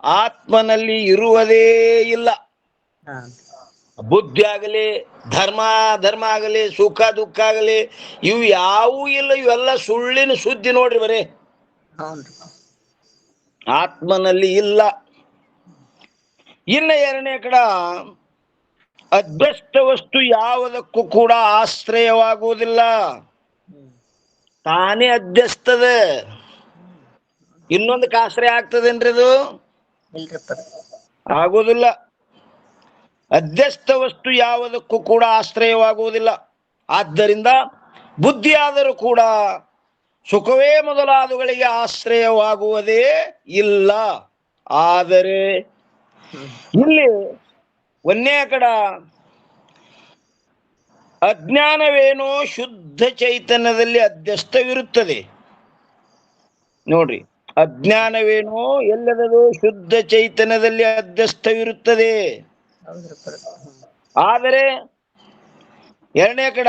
ಆತ್ಮನಲ್ಲಿ ಇರುವುದೇ ಇಲ್ಲ. ಹಾ ಬುದ್ಧಿ ಆಗಲಿ, ಧರ್ಮ ಆಗಲಿ, ಸುಖ ದುಃಖ ಆಗಲಿ, ಇವು ಯಾವೂ ಇಲ್ಲ. ಇವೆಲ್ಲ ಸುಳ್ಳಿನ ಸುದ್ದಿ ನೋಡ್ರಿ, ಬರೇ ಹೌನ್ರಿ. ಆತ್ಮನಲ್ಲಿ ಇಲ್ಲ. ಇನ್ನ ಎರಡನೇ ಕಡ, ಅಭ್ಯಸ್ತ ವಸ್ತು ಯಾವುದಕ್ಕೂ ಕೂಡ ಆಶ್ರಯವಾಗುವುದಿಲ್ಲ, ತಾನೇ ಅಭ್ಯಸ್ತದ. ಇನ್ನೊಂದಕ್ಕೆ ಆಶ್ರಯ ಆಗ್ತದೇನ್ರಿ ಅದು? ಇಲ್ರಿಪ್ಪ. ಆಗುವುದಿಲ್ಲ. ಅಧ್ಯಸ್ಥ ವಸ್ತು ಯಾವುದಕ್ಕೂ ಕೂಡ ಆಶ್ರಯವಾಗುವುದಿಲ್ಲ. ಆದ್ದರಿಂದ ಬುದ್ಧಿಯಾದರೂ ಕೂಡ ಸುಖವೇ ಮೊದಲಾದವುಗಳಿಗೆ ಆಶ್ರಯವಾಗುವುದೇ ಇಲ್ಲ. ಆದರೆ ಇಲ್ಲಿ ಒಂದೇ ಕಡ ಅಜ್ಞಾನವೇನೋ ಶುದ್ಧ ಚೈತನ್ಯದಲ್ಲಿ ಅಧ್ಯಸ್ಥವಿರುತ್ತದೆ. ನೋಡ್ರಿ, ಅಜ್ಞಾನವೇನೋ ಎಲ್ಲದದು ಶುದ್ಧ ಚೈತನ್ಯದಲ್ಲಿ ಅಧ್ಯಸ್ಥವಿರುತ್ತದೆ. ಆದರೆ ಎರಡನೇ ಕಡ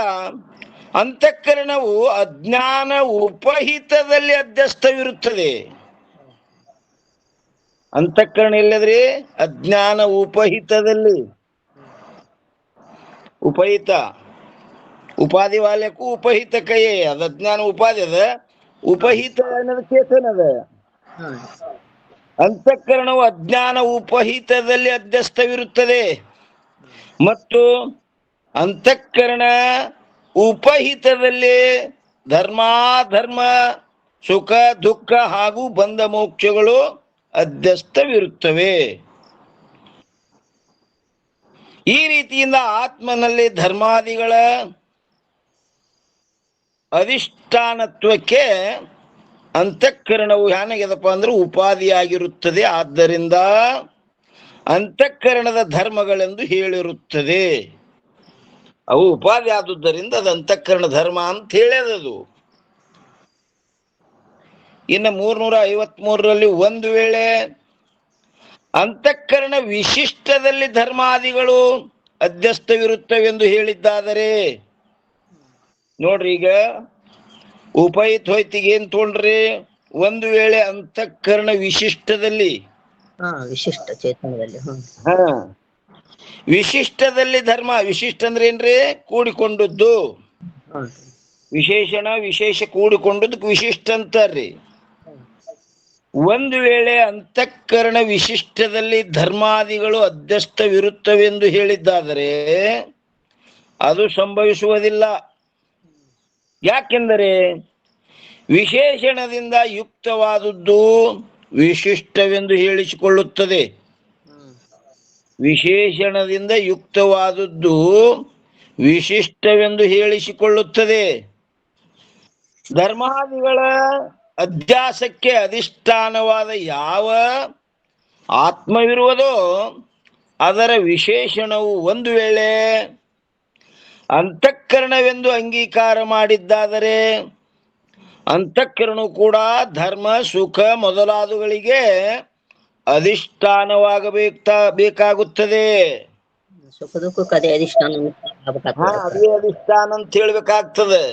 ಅಂತಃಕರಣವು ಅಜ್ಞಾನ ಉಪಹಿತದಲ್ಲಿ ಅಧ್ಯಸ್ಥವಿರುತ್ತದೆ. ಅಂತಃಕರಣ ಎಲ್ಲದ್ರಿ? ಅಜ್ಞಾನ ಉಪಹಿತದಲ್ಲಿ. ಉಪಹಿತ ಉಪಾಧಿ ವಾಲ್ಯಕ್ಕೂ ಉಪಹಿತ ಕೈಯೇ ಅದ. ಅಜ್ಞಾನ ಉಪಾಧಿ ಅದ, ಉಪಹಿತ ಅನ್ನೋದು ಚೇತನ ಅದ. ಅಂತಃಕರಣವು ಅಜ್ಞಾನ ಉಪಹಿತದಲ್ಲಿ ಅಧ್ಯಸ್ಥವಿರುತ್ತದೆ ಮತ್ತು ಅಂತಃಕರಣ ಉಪಹಿತದಲ್ಲಿ ಧರ್ಮಾಧರ್ಮ, ಸುಖ ದುಃಖ ಹಾಗೂ ಬಂಧ ಮೋಕ್ಷಗಳು ಅಧ್ಯಸ್ಥವಿರುತ್ತವೆ. ಈ ರೀತಿಯಿಂದ ಆತ್ಮನಲ್ಲಿ ಧರ್ಮಾದಿಗಳ ಅಧಿಷ್ಠಾನತ್ವಕ್ಕೆ ಅಂತಃಕರಣವು ಏನಾಗ್ಯದಪ್ಪ ಅಂದ್ರೆ ಉಪಾಧಿಯಾಗಿರುತ್ತದೆ. ಆದ್ದರಿಂದ ಅಂತಃಕರಣದ ಧರ್ಮಗಳೆಂದು ಹೇಳಿರುತ್ತದೆ. ಅವು ಉಪಾಧಿ ಆದುದರಿಂದ ಅದು ಅಂತಃಕರಣ ಧರ್ಮ ಅಂತ ಹೇಳ್ಯದದು. ಇನ್ನು 353ರಲ್ಲಿ ಒಂದು ವೇಳೆ ಅಂತಃಕರಣ ವಿಶಿಷ್ಟದಲ್ಲಿ ಧರ್ಮಾದಿಗಳು ಅಧ್ಯಸ್ಥವಿರುತ್ತವೆಂದು ಹೇಳಿದ್ದಾದರೆ, ನೋಡ್ರಿ, ಈಗ ಉಪಹಿತ ಹೋಯ್ತಿಗೆ ಏನ್ ತೊಗೊಂಡ್ರಿ? ಒಂದು ವೇಳೆ ಅಂತಃಕರಣ ವಿಶಿಷ್ಟದಲ್ಲಿ, ವಿಶಿಷ್ಟ ಚೇತನದಲ್ಲಿ, ವಿಶಿಷ್ಟದಲ್ಲಿ ಧರ್ಮ, ವಿಶಿಷ್ಟ ಅಂದ್ರೆ ಏನ್ರಿ? ಕೂಡಿಕೊಂಡದ್ದು. ವಿಶೇಷಣ ವಿಶೇಷ ಕೂಡಿಕೊಂಡದಕ್ಕೆ ವಿಶಿಷ್ಟ ಅಂತಾರ್ರಿ. ಒಂದು ವೇಳೆ ಅಂತಃಕರಣ ವಿಶಿಷ್ಟದಲ್ಲಿ ಧರ್ಮಾದಿಗಳು ಅಧ್ಯಸ್ಥವಿರುತ್ತವೆಂದು ಹೇಳಿದ್ದಾದರೆ ಅದು ಸಂಭವಿಸುವುದಿಲ್ಲ. ಯಾಕೆಂದರೆ ವಿಶೇಷಣದಿಂದ ಯುಕ್ತವಾದದ್ದು ವಿಶಿಷ್ಟವೆಂದು ಹೇಳಿಸಿಕೊಳ್ಳುತ್ತದೆ. ವಿಶೇಷಣದಿಂದ ಯುಕ್ತವಾದದ್ದು ವಿಶಿಷ್ಟವೆಂದು ಹೇಳಿಸಿಕೊಳ್ಳುತ್ತದೆ. ಧರ್ಮಾದಿಗಳ ಅಧ್ಯಾಸಕ್ಕೆ ಅಧಿಷ್ಠಾನವಾದ ಯಾವ ಆತ್ಮವಿರುವುದೋ ಅದರ ವಿಶೇಷಣವು ಒಂದು ವೇಳೆ ಅಂತಃಕರಣವೆಂದು ಅಂಗೀಕಾರ ಮಾಡಿದ್ದಾದರೆ ಅಂತಃಕರಣವು ಕೂಡ ಧರ್ಮ ಸುಖ ಮೊದಲಾದವುಗಳಿಗೆ ಬೇಕಾಗುತ್ತದೆ. ಸುಖ ದುಃಖಕ್ಕೆ ಅದೇ ಅಧಿಷ್ಠಾನ ಅಂತ ಹೇಳ್ಬೇಕಾಗ್ತದೆ.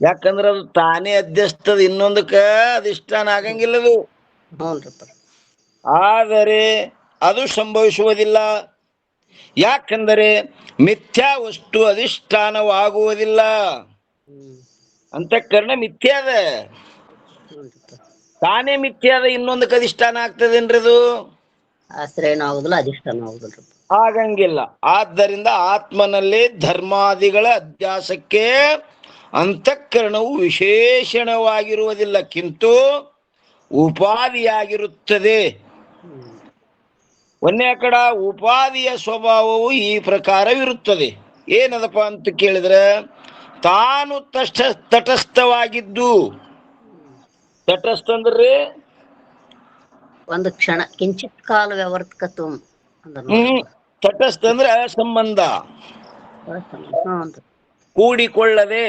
ಯಾಕಂದ್ರೆ ಅದು ತಾನೇ ಅಧ್ಯಸ್ಥದ, ಇನ್ನೊಂದಕ್ಕ ಅಧಿಷ್ಠಾನ ಆಗಂಗಿಲ್ಲದು. ಆದರೆ ಅದು ಸಂಭವಿಸುವುದಿಲ್ಲ. ಯಾಕಂದರೆ ಮಿಥ್ಯಾ ವಸ್ತು ಅಧಿಷ್ಠಾನವಾಗುವುದಿಲ್ಲ. ಅಂತಃಕರಣ ಮಿಥ್ಯಾದ, ತಾನೇ ಮಿಥ್ಯಾದ, ಇನ್ನೊಂದಕ್ಕೆ ಅಧಿಷ್ಠಾನ ಆಗ್ತದೇನ್ರಿ? ಅದು ಆಶ್ರಯನೂ ಆಗುದಿಲ್ಲ, ಅಧಿಷ್ಠಾನ ಆಗುದಿಲ್ಲ, ಆಗಂಗಿಲ್ಲ. ಆದ್ದರಿಂದ ಆತ್ಮನಲ್ಲಿ ಧರ್ಮಾದಿಗಳ ಅಧ್ಯಾಸಕ್ಕೆ ಅಂತಃಕರಣವು ವಿಶೇಷಣವಾಗಿರುವುದಿಲ್ಲ, ಕಿಂತು ಉಪಾಧಿಯಾಗಿರುತ್ತದೆ. ಒಂದೇ ಕಡ ಉಪಾಧಿಯ ಸ್ವಭಾವವು ಈ ಪ್ರಕಾರವಿರುತ್ತದೆ. ಏನದಪ್ಪ ಅಂತ ಕೇಳಿದ್ರೆ, ತಾನು ತಟಸ್ಥವಾಗಿದ್ದು, ತಟಸ್ಥ ಅಂದ್ರೆ ಒಂದು ಕ್ಷಣ ಕಿಂಚಿತ್ ಕಾಲ ವ್ಯವರ್ತಕತ್ವ. ತಟಸ್ಥ ಅಂದ್ರೆ ಸಂಬಂಧ, ಕೂಡಿಕೊಳ್ಳದೆ.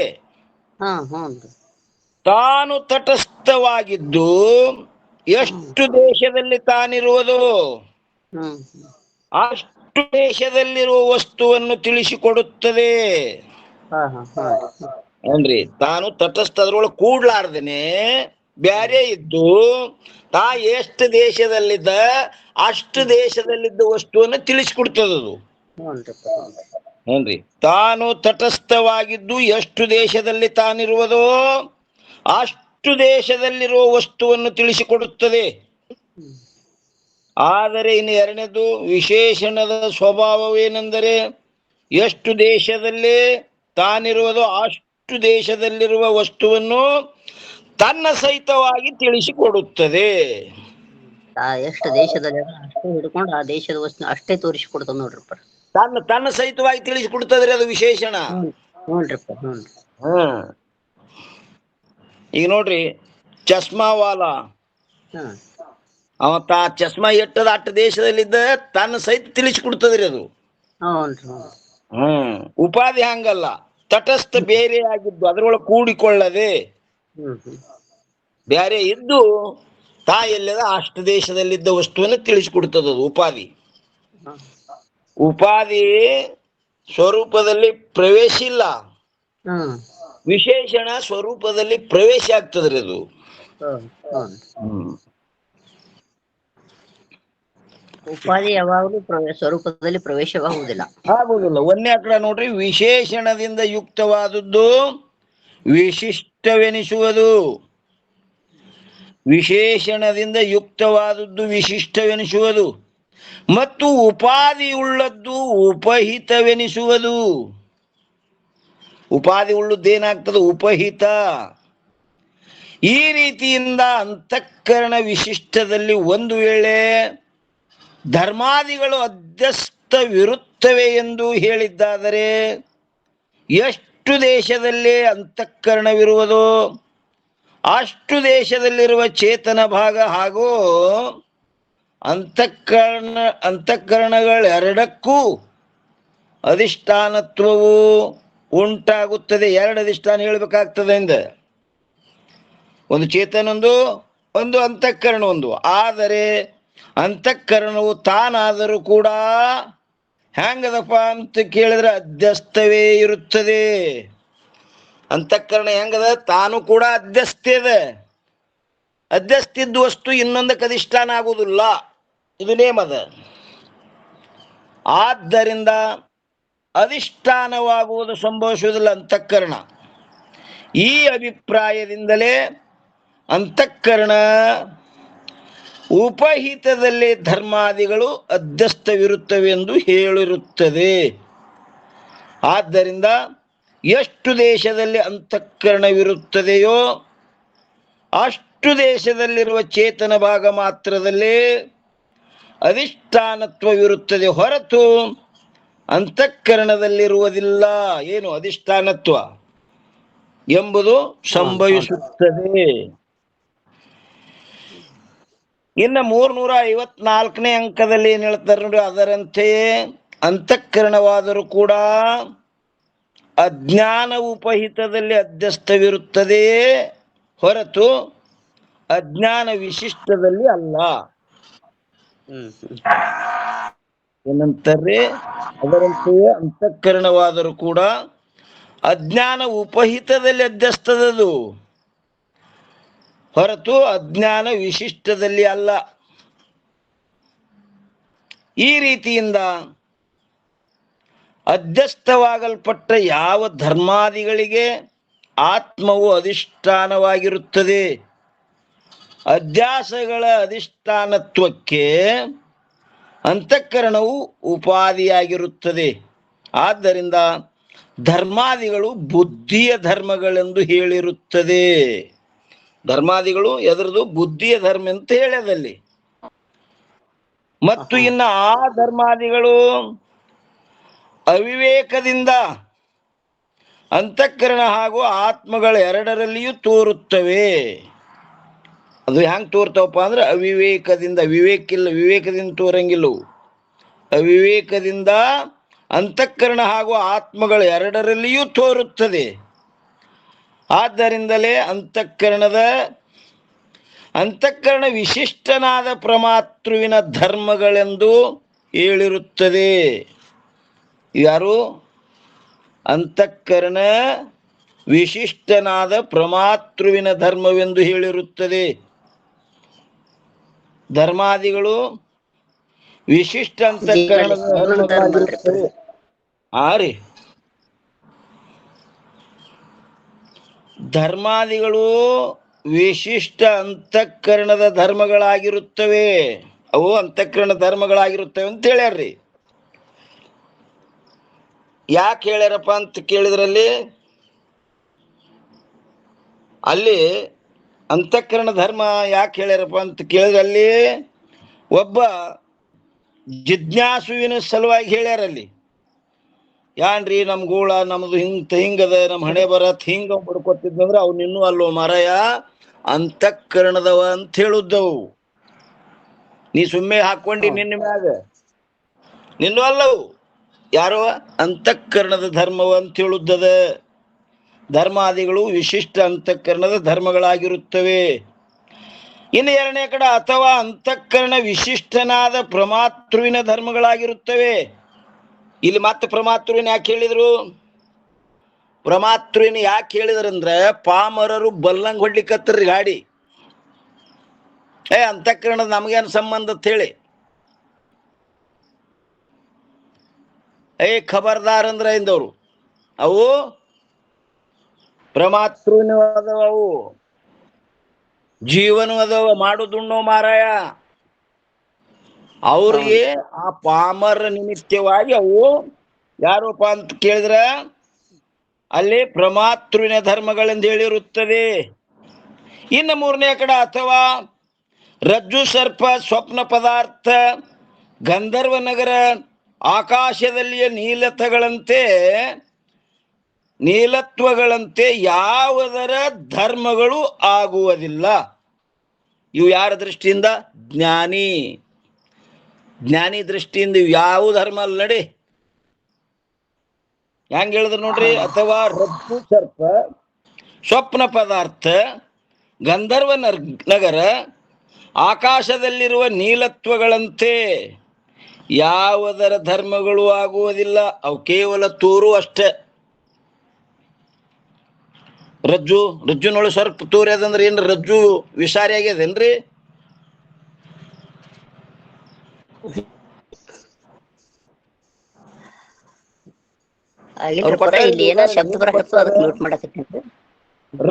ತಾನು ತಟಸ್ಥವಾಗಿದ್ದು ಎಷ್ಟು ದೇಶದಲ್ಲಿ ತಾನಿರುವುದು ಅಷ್ಟು ದೇಶದಲ್ಲಿರುವ ವಸ್ತುವನ್ನು ತಿಳಿಸಿಕೊಡುತ್ತದೆ. ಏನ್ರಿ ತಾನು ತಟಸ್ಥ ಅದ್ರೊಳಗೆ ಕೂಡ್ಲಾರ್ದೇನೆ ಬ್ಯಾರೆ ಇದ್ದು ತಾ ಎಷ್ಟು ದೇಶದಲ್ಲಿದ್ದ ಅಷ್ಟು ದೇಶದಲ್ಲಿದ್ದ ವಸ್ತುವನ್ನು ತಿಳಿಸ್ಕೊಡ್ತದದು. ಏನ್ರಿ ತಾನು ತಟಸ್ಥವಾಗಿದ್ದು ಎಷ್ಟು ದೇಶದಲ್ಲಿ ತಾನಿರುವುದೋ ಅಷ್ಟು ದೇಶದಲ್ಲಿರುವ ವಸ್ತುವನ್ನು ತಿಳಿಸಿಕೊಡುತ್ತದೆ. ಆದರೆ ಇನ್ನು ಎರಡನೇದು ವಿಶೇಷಣದ ಸ್ವಭಾವವೇನೆಂದರೆ ಎಷ್ಟು ದೇಶದಲ್ಲಿ ತಾನಿರುವುದೋ ಅಷ್ಟು ದೇಶದಲ್ಲಿರುವ ವಸ್ತುವನ್ನು ತನ್ನ ಸಹಿತವಾಗಿ ತಿಳಿಸಿಕೊಡುತ್ತದೆ. ಎಷ್ಟು ದೇಶದಲ್ಲಿ ಅಷ್ಟೇ ಹಿಡ್ಕೊಂಡು ಆ ದೇಶದ ವಸ್ತು ಅಷ್ಟೇ ತೋರಿಸಿಕೊಡ್ತದ ನೋಡ್ರಿಪ್ಪ. ತನ್ನ ಸಹಿತವಾಗಿ ತಿಳಿಸಿಕೊಡ್ತದ್ರಿ ಅದು ವಿಶೇಷಣ. ಈಗ ನೋಡ್ರಿ ಚಸ್ಮಾವಾಲ ಅವ ಚಸ್ಮಾ ಎಟ್ಟದ ಅಷ್ಟು ದೇಶದಲ್ಲಿದ್ದ ತನ್ನ ಸಹಿತ ತಿಳಿಸಿಕೊಡ್ತದ್ರಿ ಅದು. ಉಪಾಧಿ ಹಂಗಲ್ಲ, ತಟಸ್ಥ ಬೇರೆ ಆಗಿದ್ದು ಅದರೊಳಗೆ ಕೂಡಿಕೊಳ್ಳದೆ ಬೇರೆ ಇದ್ದು ತಾ ಎಲ್ಲದ ಅಷ್ಟು ದೇಶದಲ್ಲಿದ್ದ ವಸ್ತುವನ್ನು ತಿಳಿಸಿಕೊಡ್ತದ ಉಪಾಧಿ. ಉಪಾಧಿ ಸ್ವರೂಪದಲ್ಲಿ ಪ್ರವೇಶ ಇಲ್ಲ, ವಿಶೇಷಣ ಸ್ವರೂಪದಲ್ಲಿ ಪ್ರವೇಶ ಆಗ್ತದ್ರಿ ಅದು. ಉಪಾಧಿ ಯಾವಾಗಲೂ ಸ್ವರೂಪದಲ್ಲಿ ಪ್ರವೇಶವಾಗುವುದಿಲ್ಲ, ಆಗುವುದಿಲ್ಲ. ಒಂದೇ ಕಡೆ ನೋಡ್ರಿ, ವಿಶೇಷಣದಿಂದ ಯುಕ್ತವಾದದ್ದು ವಿಶಿಷ್ಟವೆನಿಸುವುದು, ವಿಶೇಷಣದಿಂದ ಯುಕ್ತವಾದದ್ದು ವಿಶಿಷ್ಟವೆನಿಸುವುದು, ಮತ್ತು ಉಪಾಧಿ ಉಳ್ಳದ್ದು ಉಪಹಿತವೆನಿಸುವುದು. ಉಪಾಧಿ ಉಳ್ಳದ್ದೇನಾಗ್ತದೆ? ಉಪಹಿತ. ಈ ರೀತಿಯಿಂದ ಅಂತಃಕರಣ ವಿಶಿಷ್ಟದಲ್ಲಿ ಒಂದು ವೇಳೆ ಧರ್ಮಾದಿಗಳು ಅಧ್ಯಸ್ಥವಿರುತ್ತವೆ ಎಂದು ಹೇಳಿದ್ದಾದರೆ ಎಷ್ಟು ದೇಶದಲ್ಲಿ ಅಂತಃಕರಣವಿರುವುದೋ ಅಷ್ಟು ದೇಶದಲ್ಲಿರುವ ಚೇತನ ಭಾಗ ಹಾಗೂ ಅಂತಃಕರಣಗಳೆರಡಕ್ಕೂ ಅಧಿಷ್ಠಾನತ್ವವು ಉಂಟಾಗುತ್ತದೆ. ಎರಡು ಅಧಿಷ್ಠಾನ ಹೇಳ್ಬೇಕಾಗ್ತದೆ ಇಂದ, ಒಂದು ಚೇತನ ಒಂದು ಅಂತಃಕರಣ ಒಂದು. ಆದರೆ ಅಂತಃಕರಣವು ತಾನಾದರೂ ಕೂಡ ಹೆಂಗದಪ್ಪ ಅಂತ ಕೇಳಿದ್ರೆ ಅಧ್ಯಸ್ಥವೇ ಇರುತ್ತದೆ. ಅಂತಃಕರಣ ಹೆಂಗದ? ತಾನು ಕೂಡ ಅಧ್ಯಸ್ಥದ. ಅಧ್ಯಸ್ಥಿದ್ದ ವಸ್ತು ಇನ್ನೊಂದಕ್ಕೆ ಅಧಿಷ್ಠಾನ ಆಗುವುದಿಲ್ಲ, ಇದು ನೇಮದ. ಆದ್ದರಿಂದ ಅಧಿಷ್ಠಾನವಾಗುವುದು ಸಂಭವಿಸುವುದಿಲ್ಲ ಅಂತಃಕರಣ. ಈ ಅಭಿಪ್ರಾಯದಿಂದಲೇ ಅಂತಃಕರಣ ಉಪಹಿತದಲ್ಲಿ ಧರ್ಮಾದಿಗಳು ಅಧ್ಯಸ್ಥವಿರುತ್ತವೆ ಎಂದು ಹೇಳಿರುತ್ತದೆ. ಆದ್ದರಿಂದ ಎಷ್ಟು ದೇಶದಲ್ಲಿ ಅಂತಃಕರಣವಿರುತ್ತದೆಯೋ ಅಷ್ಟು ದೇಶದಲ್ಲಿರುವ ಚೇತನ ಭಾಗ ಮಾತ್ರದಲ್ಲಿ ಅಧಿಷ್ಠಾನತ್ವವಿರುತ್ತದೆ, ಹೊರತು ಅಂತಃಕರಣದಲ್ಲಿರುವುದಿಲ್ಲ. ಏನು ಅಧಿಷ್ಠಾನತ್ವ ಎಂಬುದು ಸಂಭವಿಸುತ್ತದೆ. ಇನ್ನು 354ನೇ ಅಂಕದಲ್ಲಿ ಏನ್ ಹೇಳ್ತಾರೆ ನೋಡಿ, ಅದರಂತೆಯೇ ಅಂತಃಕರಣವಾದರೂ ಕೂಡ ಅಜ್ಞಾನ ಉಪಹಿತದಲ್ಲಿ ಅಧ್ಯಸ್ಥವಿರುತ್ತದೆಯೇ ಹೊರತು ಅಜ್ಞಾನ ವಿಶಿಷ್ಟದಲ್ಲಿ ಅಲ್ಲ. ಏನಂತಾರೆ? ಅದರಂತೆಯೇ ಅಂತಃಕರಣವಾದರೂ ಕೂಡ ಅಜ್ಞಾನ ಉಪಹಿತದಲ್ಲಿ ಅಧ್ಯಸ್ಥದದು, ಹೊರತು ಅಜ್ಞಾನ ವಿಶಿಷ್ಟದಲ್ಲಿ ಅಲ್ಲ. ಈ ರೀತಿಯಿಂದ ಅಧ್ಯಸ್ಥವಾಗಲ್ಪಟ್ಟ ಯಾವ ಧರ್ಮಾದಿಗಳಿಗೆ ಆತ್ಮವು ಅಧಿಷ್ಠಾನವಾಗಿರುತ್ತದೆ, ಅಧ್ಯಾಸಗಳ ಅಧಿಷ್ಠಾನತ್ವಕ್ಕೆ ಅಂತಃಕರಣವು ಉಪಾಧಿಯಾಗಿರುತ್ತದೆ. ಆದ್ದರಿಂದ ಧರ್ಮಾದಿಗಳು ಬುದ್ಧಿಯ ಧರ್ಮಗಳೆಂದು ಹೇಳಿರುತ್ತದೆ. ಧರ್ಮಾದಿಗಳು ಎದರದು? ಬುದ್ಧಿಯ ಧರ್ಮ ಅಂತ ಹೇಳ್ಯದಲ್ಲಿ. ಮತ್ತು ಇನ್ನು ಆ ಧರ್ಮಾದಿಗಳು ಅವಿವೇಕದಿಂದ ಅಂತಃಕರಣ ಹಾಗೂ ಆತ್ಮಗಳ ಎರಡರಲ್ಲಿಯೂ ತೋರುತ್ತವೆ. ಅದು ಹೆಂಗ್ ತೋರ್ತಾವಪ್ಪ ಅಂದ್ರೆ ಅವಿವೇಕದಿಂದ. ವಿವೇಕದಿಂದ ತೋರಂಗಿಲ್ಲವು. ಅವಿವೇಕದಿಂದ ಅಂತಃಕರಣ ಹಾಗೂ ಆತ್ಮಗಳ ಎರಡರಲ್ಲಿಯೂ ತೋರುತ್ತದೆ. ಆದ್ದರಿಂದಲೇ ಅಂತಃಕರಣ ವಿಶಿಷ್ಟನಾದ ಪ್ರಮಾತೃವಿನ ಧರ್ಮಗಳೆಂದು ಹೇಳಿರುತ್ತದೆ. ಯಾರು? ಅಂತಃಕರಣ ವಿಶಿಷ್ಟನಾದ ಪ್ರಮಾತೃವಿನ ಧರ್ಮವೆಂದು ಹೇಳಿರುತ್ತದೆ. ಧರ್ಮಾದಿಗಳು ವಿಶಿಷ್ಟ ಅಂತಃಕರಣದ ಧರ್ಮಗಳಾಗಿರುತ್ತವೆ. ರೀ ಧರ್ಮಾದಿಗಳು ವಿಶಿಷ್ಟ ಅಂತಃಕರಣದ ಧರ್ಮಗಳಾಗಿರುತ್ತವೆ. ಅವು ಅಂತಃಕರಣ ಧರ್ಮಗಳಾಗಿರುತ್ತವೆ ಅಂತ ಹೇಳ್ಯಾರ್ರಿ. ಯಾಕೆ ಹೇಳ್ಯಾರಪ್ಪ ಅಂತ ಕೇಳಿದ್ರಲ್ಲಿ, ಅಲ್ಲಿ ಅಂತಃಕರಣ ಧರ್ಮ ಯಾಕೆ ಹೇಳ್ಯಾರಪ್ಪ ಅಂತ ಕೇಳಿದ್ರಲ್ಲಿ ಒಬ್ಬ ಜಿಜ್ಞಾಸುವಿನ ಸಲುವಾಗಿ ಹೇಳ್ಯಾರಲ್ಲಿ. ಯಾನ್ರಿ ನಮ್ ಗೋಳ ನಮ್ದು ಹಿಂಗದ, ನಮ್ ಹಣೆ ಬರತ್ ಹಿಂಗ ಬಡ್ಕೊತಿದ್ದಂದ್ರ ಅವ್ ನಿನ್ನೂ ಅಲ್ಲೋ ಮಾರಾಯ ಅಂತಃಕರಣದವ ಅಂತ ಹೇಳುದ್ದವು. ನೀ ಸುಮ್ಮನೆ ಹಾಕೊಂಡಿ ನಿನ್ನ ಮ್ಯಾಗ, ನಿನ್ನೂ ಅಲ್ಲವು ಯಾರೋ ಅಂತಃಕರಣದ ಧರ್ಮವ ಅಂತ ಹೇಳುದ್ದದ. ಧರ್ಮಾದಿಗಳು ವಿಶಿಷ್ಟ ಅಂತಃಕರಣದ ಧರ್ಮಗಳಾಗಿರುತ್ತವೆ. ಇನ್ನು ಎರಡನೇ ಕಡೆ ಅಥವಾ ಅಂತಃಕರಣ ವಿಶಿಷ್ಟನಾದ ಪ್ರಮಾತೃವಿನ ಧರ್ಮಗಳಾಗಿರುತ್ತವೆ. ಇಲ್ಲಿ ಮತ್ತೆ ಪ್ರಮಾತೃವಿನ ಯಾಕೆ ಹೇಳಿದ್ರು? ಪ್ರಮಾತೃವಿನ ಯಾಕೆ ಹೇಳಿದ್ರಂದ್ರ ಪಾಮರರು ಬಲ್ಲಂಗ್ ಹೊಡ್ಲಿಕ್ಕತ್ತರ್ರಿ ಗಾಡಿ. ಅಂತಃಕರಣದ ನಮಗೇನು ಸಂಬಂಧ ಅಂತ ಹೇಳಿ ಖಬರ್ದಾರ್ ಅಂದ್ರ ಇಂದವ್ರು ಅವು ಪ್ರಮಾತೃವಿನ ಅದಾವ, ಅವು ಜೀವನ ಅದಾವ, ಮಾಡುದುಣ್ಣೋ ಮಾರಾಯ. ಅವ್ರಿಗೆ ಆ ಪಾಮರ ನಿಮಿತ್ತವಾಗಿ ಅವು ಯಾರಪ್ಪ ಅಂತ ಕೇಳಿದ್ರ ಅಲ್ಲಿ ಪ್ರಮಾತೃವಿನ ಧರ್ಮಗಳೆಂದು ಹೇಳಿರುತ್ತದೆ. ಇನ್ನು ಮೂರನೇ ಕಡೆ ಅಥವಾ ರಜ್ಜು ಸರ್ಪ ಸ್ವಪ್ನ ಪದಾರ್ಥ ಗಂಧರ್ವ ನಗರ ಆಕಾಶದಲ್ಲಿಯ ನೀಲತ್ವಗಳಂತೆ ಯಾವುದರ ಧರ್ಮಗಳು ಆಗುವುದಿಲ್ಲ. ಇವು ಯಾರ ದೃಷ್ಟಿಯಿಂದ? ಜ್ಞಾನಿ ದೃಷ್ಟಿಯಿಂದ ಇವು ಯಾವ ಧರ್ಮ ಅಲ್ಲ ನಡಿ. ಹೆಂಗ ಹೇಳಿದ್ರು ನೋಡ್ರಿ. ಅಥವಾ ರಜ್ಜು ಸರ್ಪ ಸ್ವಪ್ನ ಪದಾರ್ಥ ಗಂಧರ್ವ ನಗರ ಆಕಾಶದಲ್ಲಿರುವ ನೀಲತ್ವಗಳಂತೆ ಯಾವುದರ ಧರ್ಮಗಳು ಆಗುವುದಿಲ್ಲ. ಅವು ಕೇವಲ ತೂರು ಅಷ್ಟೇ. ರಜ್ಜುನೊಳಗೆ ಸರ್ಪ ತೂರಿ ಅದಂದ್ರೆ ಏನ್ ರಜ್ಜು ವಿಷಾರಿ ಆಗ್ಯದೇನ್ರಿ?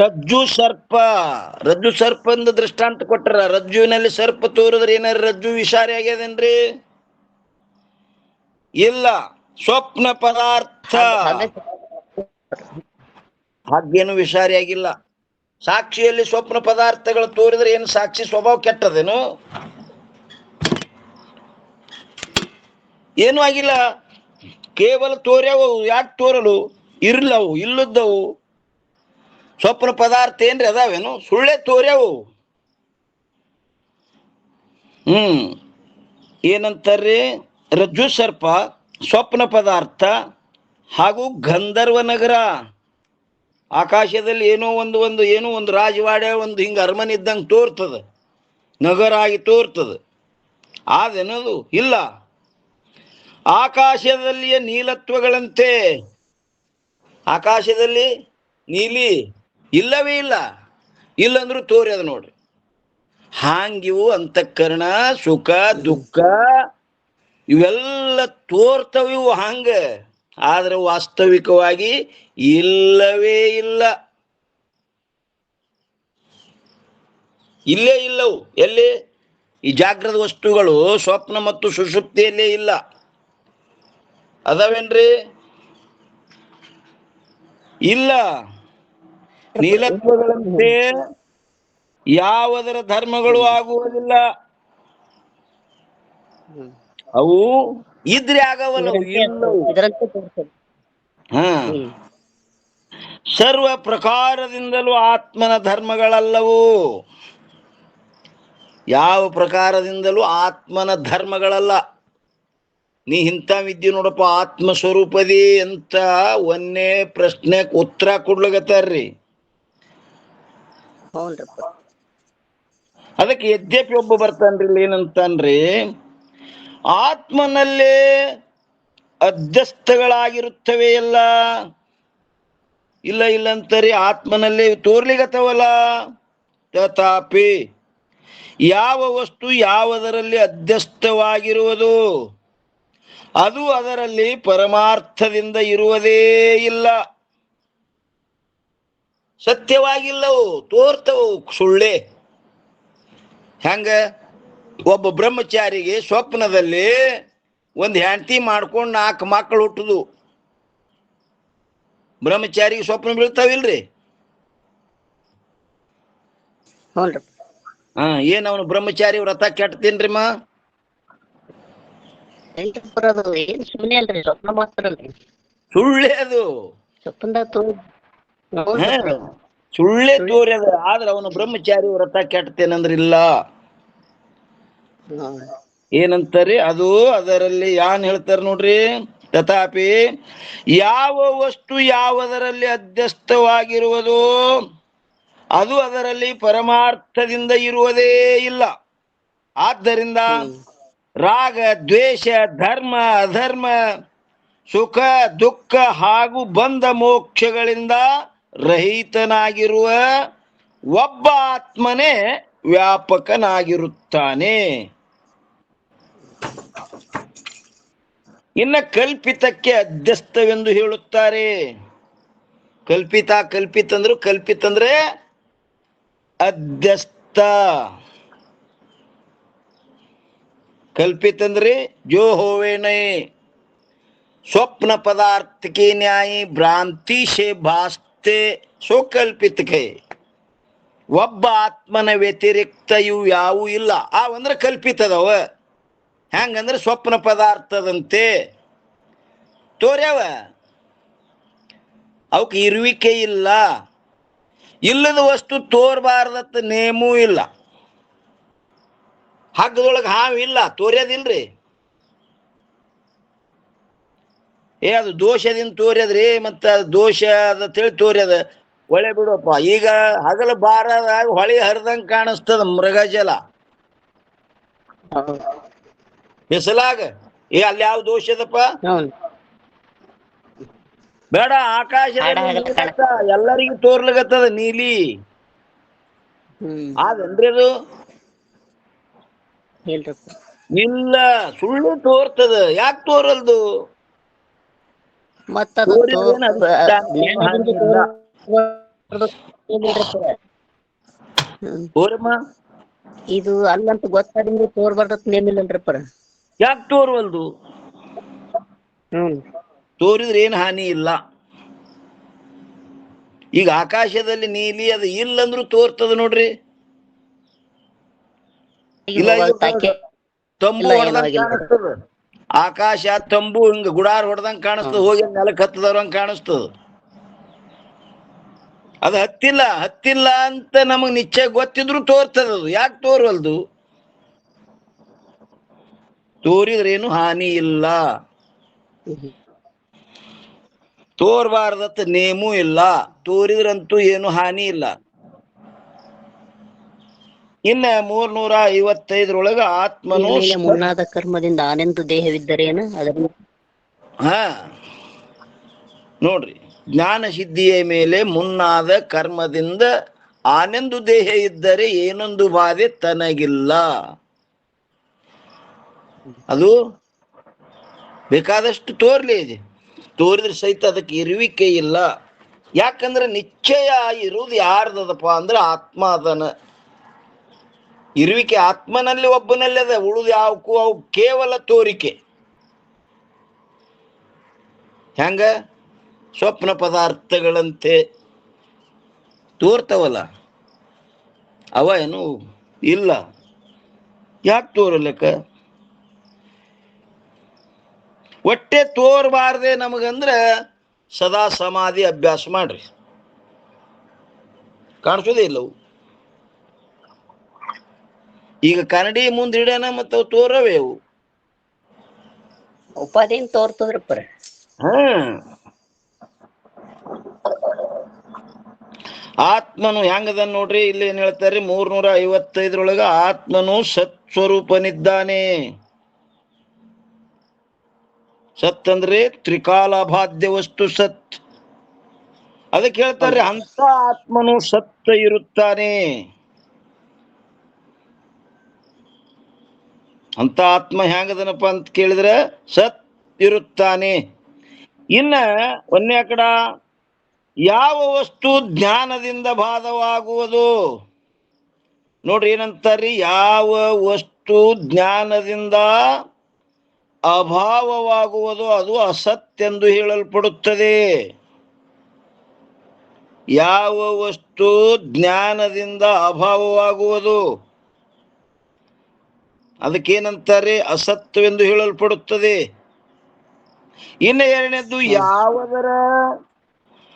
ರಜ್ಜು ಸರ್ಪ ಅಂದ ದೃಷ್ಟಾಂತ ಕೊಟ್ರ. ರಜ್ಜುವಿನಲ್ಲಿ ಸರ್ಪ ತೋರಿದ್ರೆ ಏನಾರ ರಜ್ಜು ವಿಷಾರಿ ಆಗ್ಯದೇನ್ರಿ? ಇಲ್ಲ. ಸ್ವಪ್ನ ಪದಾರ್ಥ ಹಾಗೇನು ವಿಷಾರಿ ಆಗಿಲ್ಲ. ಸಾಕ್ಷಿಯಲ್ಲಿ ಸ್ವಪ್ನ ಪದಾರ್ಥಗಳು ತೋರಿದ್ರೆ ಏನು ಸಾಕ್ಷಿ ಸ್ವಭಾವ ಕೆಟ್ಟದೇನು? ಏನೂ ಆಗಿಲ್ಲ. ಕೇವಲ ತೋರ್ಯಾವು. ಯಾಕೆ ತೋರಲು? ಇರ್ಲವು, ಇಲ್ಲದ್ದವು. ಸ್ವಪ್ನ ಪದಾರ್ಥ ಏನ್ರಿ ಅದಾವೇನು? ಸುಳ್ಳೆ ತೋರ್ಯಾವು. ಏನಂತಾರ್ರಿ? ರಜ್ಜು ಸರ್ಪ ಸ್ವಪ್ನ ಪದಾರ್ಥ ಹಾಗೂ ಗಂಧರ್ವ ನಗರ ಆಕಾಶದಲ್ಲಿ ಏನೋ ಒಂದು ರಾಜವಾಡೆ ಒಂದು ಹಿಂಗ ಅರಮನೆ ಇದ್ದಂಗೆ ತೋರ್ತದ, ನಗರ ಆಗಿ ತೋರ್ತದ. ಆದೇನದು? ಇಲ್ಲ. ಆಕಾಶದಲ್ಲಿಯ ನೀಲತ್ವಗಳಂತೆ, ಆಕಾಶದಲ್ಲಿ ನೀಲಿ ಇಲ್ಲವೇ ಇಲ್ಲ. ಇಲ್ಲಂದ್ರೂ ತೋರಿ ಅದ ನೋಡ್ರಿ. ಹಾಂಗಿವು ಅಂತಃಕರಣ ಸುಖ ದುಃಖ ಇವೆಲ್ಲ ತೋರ್ತವಿವು ಹಂಗ. ಆದ್ರೆ ವಾಸ್ತವಿಕವಾಗಿ ಇಲ್ಲವೇ ಇಲ್ಲ. ಇಲ್ಲೇ ಇಲ್ಲವು. ಎಲ್ಲಿ? ಈ ಜಾಗೃತ ವಸ್ತುಗಳು ಸ್ವಪ್ನ ಮತ್ತು ಸುಷುಪ್ತಿಯಲ್ಲೇ ಇಲ್ಲ. ಅದಾವೇನ್ರಿ? ಇಲ್ಲ. ನೀಲತ್ವಗಳಂತೆ ಯಾವುದರ ಧರ್ಮಗಳು ಆಗುವುದಿಲ್ಲ. ಅವು ಇದ್ರೆ ಆಗವಲ್ಲ, ಇಲ್ಲವು. ಸರ್ವ ಪ್ರಕಾರದಿಂದಲೂ ಆತ್ಮನ ಧರ್ಮಗಳಲ್ಲವು. ಯಾವ ಪ್ರಕಾರದಿಂದಲೂ ಆತ್ಮನ ಧರ್ಮಗಳಲ್ಲ. ನೀ ಇಂಥ ವಿದ್ಯೆ ನೋಡಪ್ಪ ಆತ್ಮ ಸ್ವರೂಪದಿ ಅಂತ ಒಂದೇ ಪ್ರಶ್ನೆ ಉತ್ತರ ಕೊಡ್ಲಾಗತ್ತಾರ್ರಿ. ಅದಕ್ಕೆ ಯದ್ಯಪಿ ಒಬ್ಬ ಬರ್ತಾನ್ರಿ, ಏನಂತಾನ್ರಿ? ಆತ್ಮನಲ್ಲೇ ಅಧ್ಯಸ್ಥಗಳಾಗಿರುತ್ತವೆ ಎಲ್ಲ. ಇಲ್ಲ ಇಲ್ಲ ಅಂತಾರಿ, ಆತ್ಮನಲ್ಲಿ ತೋರ್ಲಿಗತ್ತವಲ್ಲ. ತಥಾಪಿ ಯಾವ ವಸ್ತು ಯಾವುದರಲ್ಲಿ ಅಧ್ಯಸ್ಥವಾಗಿರುವುದು ಅದು ಅದರಲ್ಲಿ ಪರಮಾರ್ಥದಿಂದ ಇರುವುದೇ ಇಲ್ಲ. ಸತ್ಯವಾಗಿಲ್ಲವು, ತೋರ್ತವು ಸುಳ್ಳೆ. ಹೆಂಗ ಒಬ್ಬ ಬ್ರಹ್ಮಚಾರಿಗೆ ಸ್ವಪ್ನದಲ್ಲಿ ಒಂದು ಹೆಂಡತಿ ಮಾಡ್ಕೊಂಡು 4 ಮಕ್ಕಳು ಹುಟ್ಟುದು. ಬ್ರಹ್ಮಚಾರಿಗೆ ಸ್ವಪ್ನ ಬೀಳ್ತಾವಿಲ್ರಿ? ಹ್ಞೂನ್ರಿ. ಏನ್ ಅವನು ಬ್ರಹ್ಮಚಾರಿ ವ್ರತ ಕೆಟ್ಟತೀನ್ರಿ ಮಾ? ಅದು ಏನ್ ಸುಮ್ಮನೆ ಅಲ್ರಿ, ಸ್ವಪ್ನ ಮಾತ್ರ ಅಲ್ರಿ, ಸುಳ್ಳೆ ಅದು. ಸ್ವಪ್ನದಾಗ ಸುಳ್ಳೆ ತೋರ್ಯದ. ಆದ್ರೆ ಅವನು ಬ್ರಹ್ಮಚಾರಿ ವ್ರತ ಕೆಟ್ಟತೇನಂದ್ರ ಇಲ್ಲ. ಏನಂತಾರಿ? ಅದು ಅದರಲ್ಲಿ ಯಾನ್ ಹೇಳ್ತಾರ ನೋಡ್ರಿ. ತಥಾಪಿ ಯಾವ ವಸ್ತು ಯಾವುದರಲ್ಲಿ ಅಧ್ಯಸ್ಥವಾಗಿರುವುದು ಅದು ಅದರಲ್ಲಿ ಪರಮಾರ್ಥದಿಂದ ಇರುವುದೇ ಇಲ್ಲ. ಆದ್ದರಿಂದ ರಾಗ ದ್ವೇಷ, ಧರ್ಮ ಅಧರ್ಮ, ಸುಖ ದುಃಖ ಹಾಗೂ ಬಂಧ ಮೋಕ್ಷಗಳಿಂದ ರಹಿತನಾಗಿರುವ ಒಬ್ಬ ಆತ್ಮನೇ ವ್ಯಾಪಕನಾಗಿರುತ್ತಾನೆ. ಇನ್ನ ಕಲ್ಪಿತಕ್ಕೆ ಅಧ್ಯಸ್ಥವೆಂದು ಹೇಳುತ್ತಾರೆ. ಕಲ್ಪಿತ ಕಲ್ಪಿತಂದ್ರೆ ಅಧ್ಯಸ್ಥ. ಕಲ್ಪಿತಂದ್ರೆ ಜೋ ಹೋವೇನೆ स्वप्न पदार्थ के न्याय भ्रांति से भासते सो कल्पित है. ಒಬ್ಬ ಆತ್ಮನ ವ್ಯತಿರಿಕ್ತ ಇವು ಯಾವೂ ಇಲ್ಲ. ಅಂದ್ರೆ ಕಲ್ಪಿತದವ. ಹೆಂಗಂದ್ರೆ ಸ್ವಪ್ನ ಪದಾರ್ಥದಂತೆ ತೋರ್ಯಾವ, ಅವಕ್ಕೆ ಇರುವಿಕೆ ಇಲ್ಲ. ಇಲ್ಲದ ವಸ್ತು ತೋರ್ಬಾರ್ದತ್ತ ನೇಮೂ ಇಲ್ಲ. ಹಗ್ಗದೊಳಗೆ ಹಾವಿಲ್ಲ, ತೋರ್ಯದಿಲ್ರಿ. ಅದು ದೋಷದಿಂದ ತೋರ್ಯದ್ರಿ, ಮತ್ತ ದೋಷ ಅದ ತಿಳಿ ತೋರ್ಯದ. ಒಳ್ಳೆ ಬಿಡಪ್ಪ, ಈಗ ಹಗಲ ಬಾರದಾಗ ಹೊಳಿ ಹರಿದಂಗ ಕಾಣಿಸ್ತದ ಮೃಗಜಲ. ಬಿಸಲಾಗ ಅಲ್ಲಿ ಯಾವ ದೋಷ ಅದಪ್ಪ? ಬೇಡ, ಆಕಾಶ ಎಲ್ಲರಿಗೂ ತೋರ್ಲಿಗತ್ತದ ನೀಲಿ. ಆದನ್ರಿ ಅದು? ಇಲ್ಲ, ಸುಳ್ಳು ತೋರ್ತದ. ಯಾಕೆ ತೋರಲ್ದು? ಇದು ಅಲ್ಲಂತ ಗೊತ್ತಾಗ ತೋರ್ಬಾರ್ದತ್ ನೇಮಿಲ್ಲನ್ರಿಪ್ಪ. ಯಾಕೆ ತೋರ್ವಲ್ದು? ತೋರಿದ್ರೆ ಏನ್ ಹಾನಿ ಇಲ್ಲ. ಈಗ ಆಕಾಶದಲ್ಲಿ ನೀಲಿ ಅದು ಇಲ್ಲಂದ್ರೂ ತೋರ್ತದ ನೋಡ್ರಿ. ಇಲ್ಲ, ತಂಬು ಹೊಡೆದಂಗ ಕಾಣಿಸ್ತದ. ಆಕಾಶ ತಂಬು ಹಿಂಗ ಗುಡಾರ್ ಹೊಡೆದಂಗ ಕಾಣಿಸ್ತದ, ಹೋಗಿ ನೆಲಕ್ಕೆ ಹತ್ತದವ್ರಂಗ ಕಾಣಿಸ್ತದ. ಅದು ಹತ್ತಿಲ್ಲ ಅಂತ ನಮಗ್ ನಿಶ್ಚಯ ಗೊತ್ತಿದ್ರು ತೋರ್ತದದು. ಯಾಕೆ ತೋರ್ವಲ್ದು? ತೋರಿದ್ರೇನು ಹಾನಿ ಇಲ್ಲ. ತೋರ್ಬಾರ್ದತ್ತ ನೇಮೂ ಇಲ್ಲ, ತೋರಿದ್ರಂತೂ ಏನು ಹಾನಿ ಇಲ್ಲ. ಇನ್ನ 355 ಆತ್ಮನು ಮುನ್ನಾದ ಕರ್ಮದಿಂದ ಆನೆಂದು ದೇಹವಿದ್ದರೇನು? ನೋಡ್ರಿ, ಜ್ಞಾನ ಸಿದ್ಧಿಯ ಮೇಲೆ ಮುನ್ನಾದ ಕರ್ಮದಿಂದ ಆನೆಂದು ದೇಹ ಇದ್ದರೆ ಏನೊಂದು ಬಾಧೆ ತನಗಿಲ್ಲ. ಅದು ಬೇಕಾದಷ್ಟು ತೋರ್ಲಿ, ತೋರಿದ್ರೆ ಸಹಿತ ಅದಕ್ಕೆ ಇರುವಿಕೆ ಇಲ್ಲ. ಯಾಕಂದ್ರೆ ನಿಶ್ಚಯ ಇರುವುದು ಯಾರ್ದದಪ್ಪ ಅಂದ್ರೆ ಆತ್ಮ ಅದನ. ಇರುವಿಕೆ ಆತ್ಮನಲ್ಲಿ ಒಬ್ಬನಲ್ಲಿ ಅದ. ಉಳಿದು ಯಾವಕ್ಕೂ ಅವು ಕೇವಲ ತೋರಿಕೆ. ಹೆಂಗ ಸ್ವಪ್ನ ಪದಾರ್ಥಗಳಂತೆ ತೋರ್ತವಲ್ಲ, ಅವ ಏನು ಇಲ್ಲ. ಯಾಕೆ ತೋರಲೆಕ್ಕ? ಒಟ್ಟೆ ತೋರ್ಬಾರ್ದೆ ನಮಗಂದ್ರ ಸದಾ ಸಮಾಧಿ ಅಭ್ಯಾಸ ಮಾಡ್ರಿ, ಕಾಣಿಸೋದೇ ಇಲ್ಲವು. ಈಗ ಕನ್ನಡಿ ಮುಂದೆ ಹಿಡ್ಯಾನ ಮತ್ತ ಅವು ತೋರವೇ. ಅವು ಉಪಾಧಿನ್ ತೋರ್ತದ್ರಪ್ಪ. ಆತ್ಮನು ಹೆಂಗದ ನೋಡ್ರಿ. ಇಲ್ಲಿ ಏನ್ ಹೇಳ್ತಾರೆ? 355 ಆತ್ಮನು ಸತ್ಸ್ವರೂಪನಿದ್ದಾನೆ. ಸತ್ ಅಂದ್ರೆ ತ್ರಿಕಾಲಾಭಾದ್ಯ ವಸ್ತು ಸತ್. ಅದಕ್ಕೆ ಹೇಳ್ತಾರೆ ಅಂತ ಆತ್ಮನು ಸತ್ತ ಇರುತ್ತಾನೆ. ಅಂತ ಆತ್ಮ ಹ್ಯಾಂಗದನಪ್ಪ ಅಂತ ಕೇಳಿದ್ರೆ ಸತ್ ಇರುತ್ತಾನೆ. ಇನ್ನ ಒಂದೇ ಕಡ ಯಾವ ವಸ್ತು ಜ್ಞಾನದಿಂದ ಬಾಧವಾಗುವುದು ನೋಡ್ರಿ ಏನಂತಾರ್ರಿ, ಯಾವ ವಸ್ತು ಜ್ಞಾನದಿಂದ ಅಭಾವವಾಗುವುದು ಅದು ಅಸತ್ಯೆಂದು ಹೇಳಲ್ಪಡುತ್ತದೆ. ಯಾವ ವಸ್ತು ಜ್ಞಾನದಿಂದ ಅಭಾವವಾಗುವುದು ಅದಕ್ಕೇನಂತಾರೆ, ಅಸತ್ಯವೆಂದು ಹೇಳಲ್ಪಡುತ್ತದೆ. ಇನ್ನು ಎರಡನೇದ್ದು, ಯಾವುದರ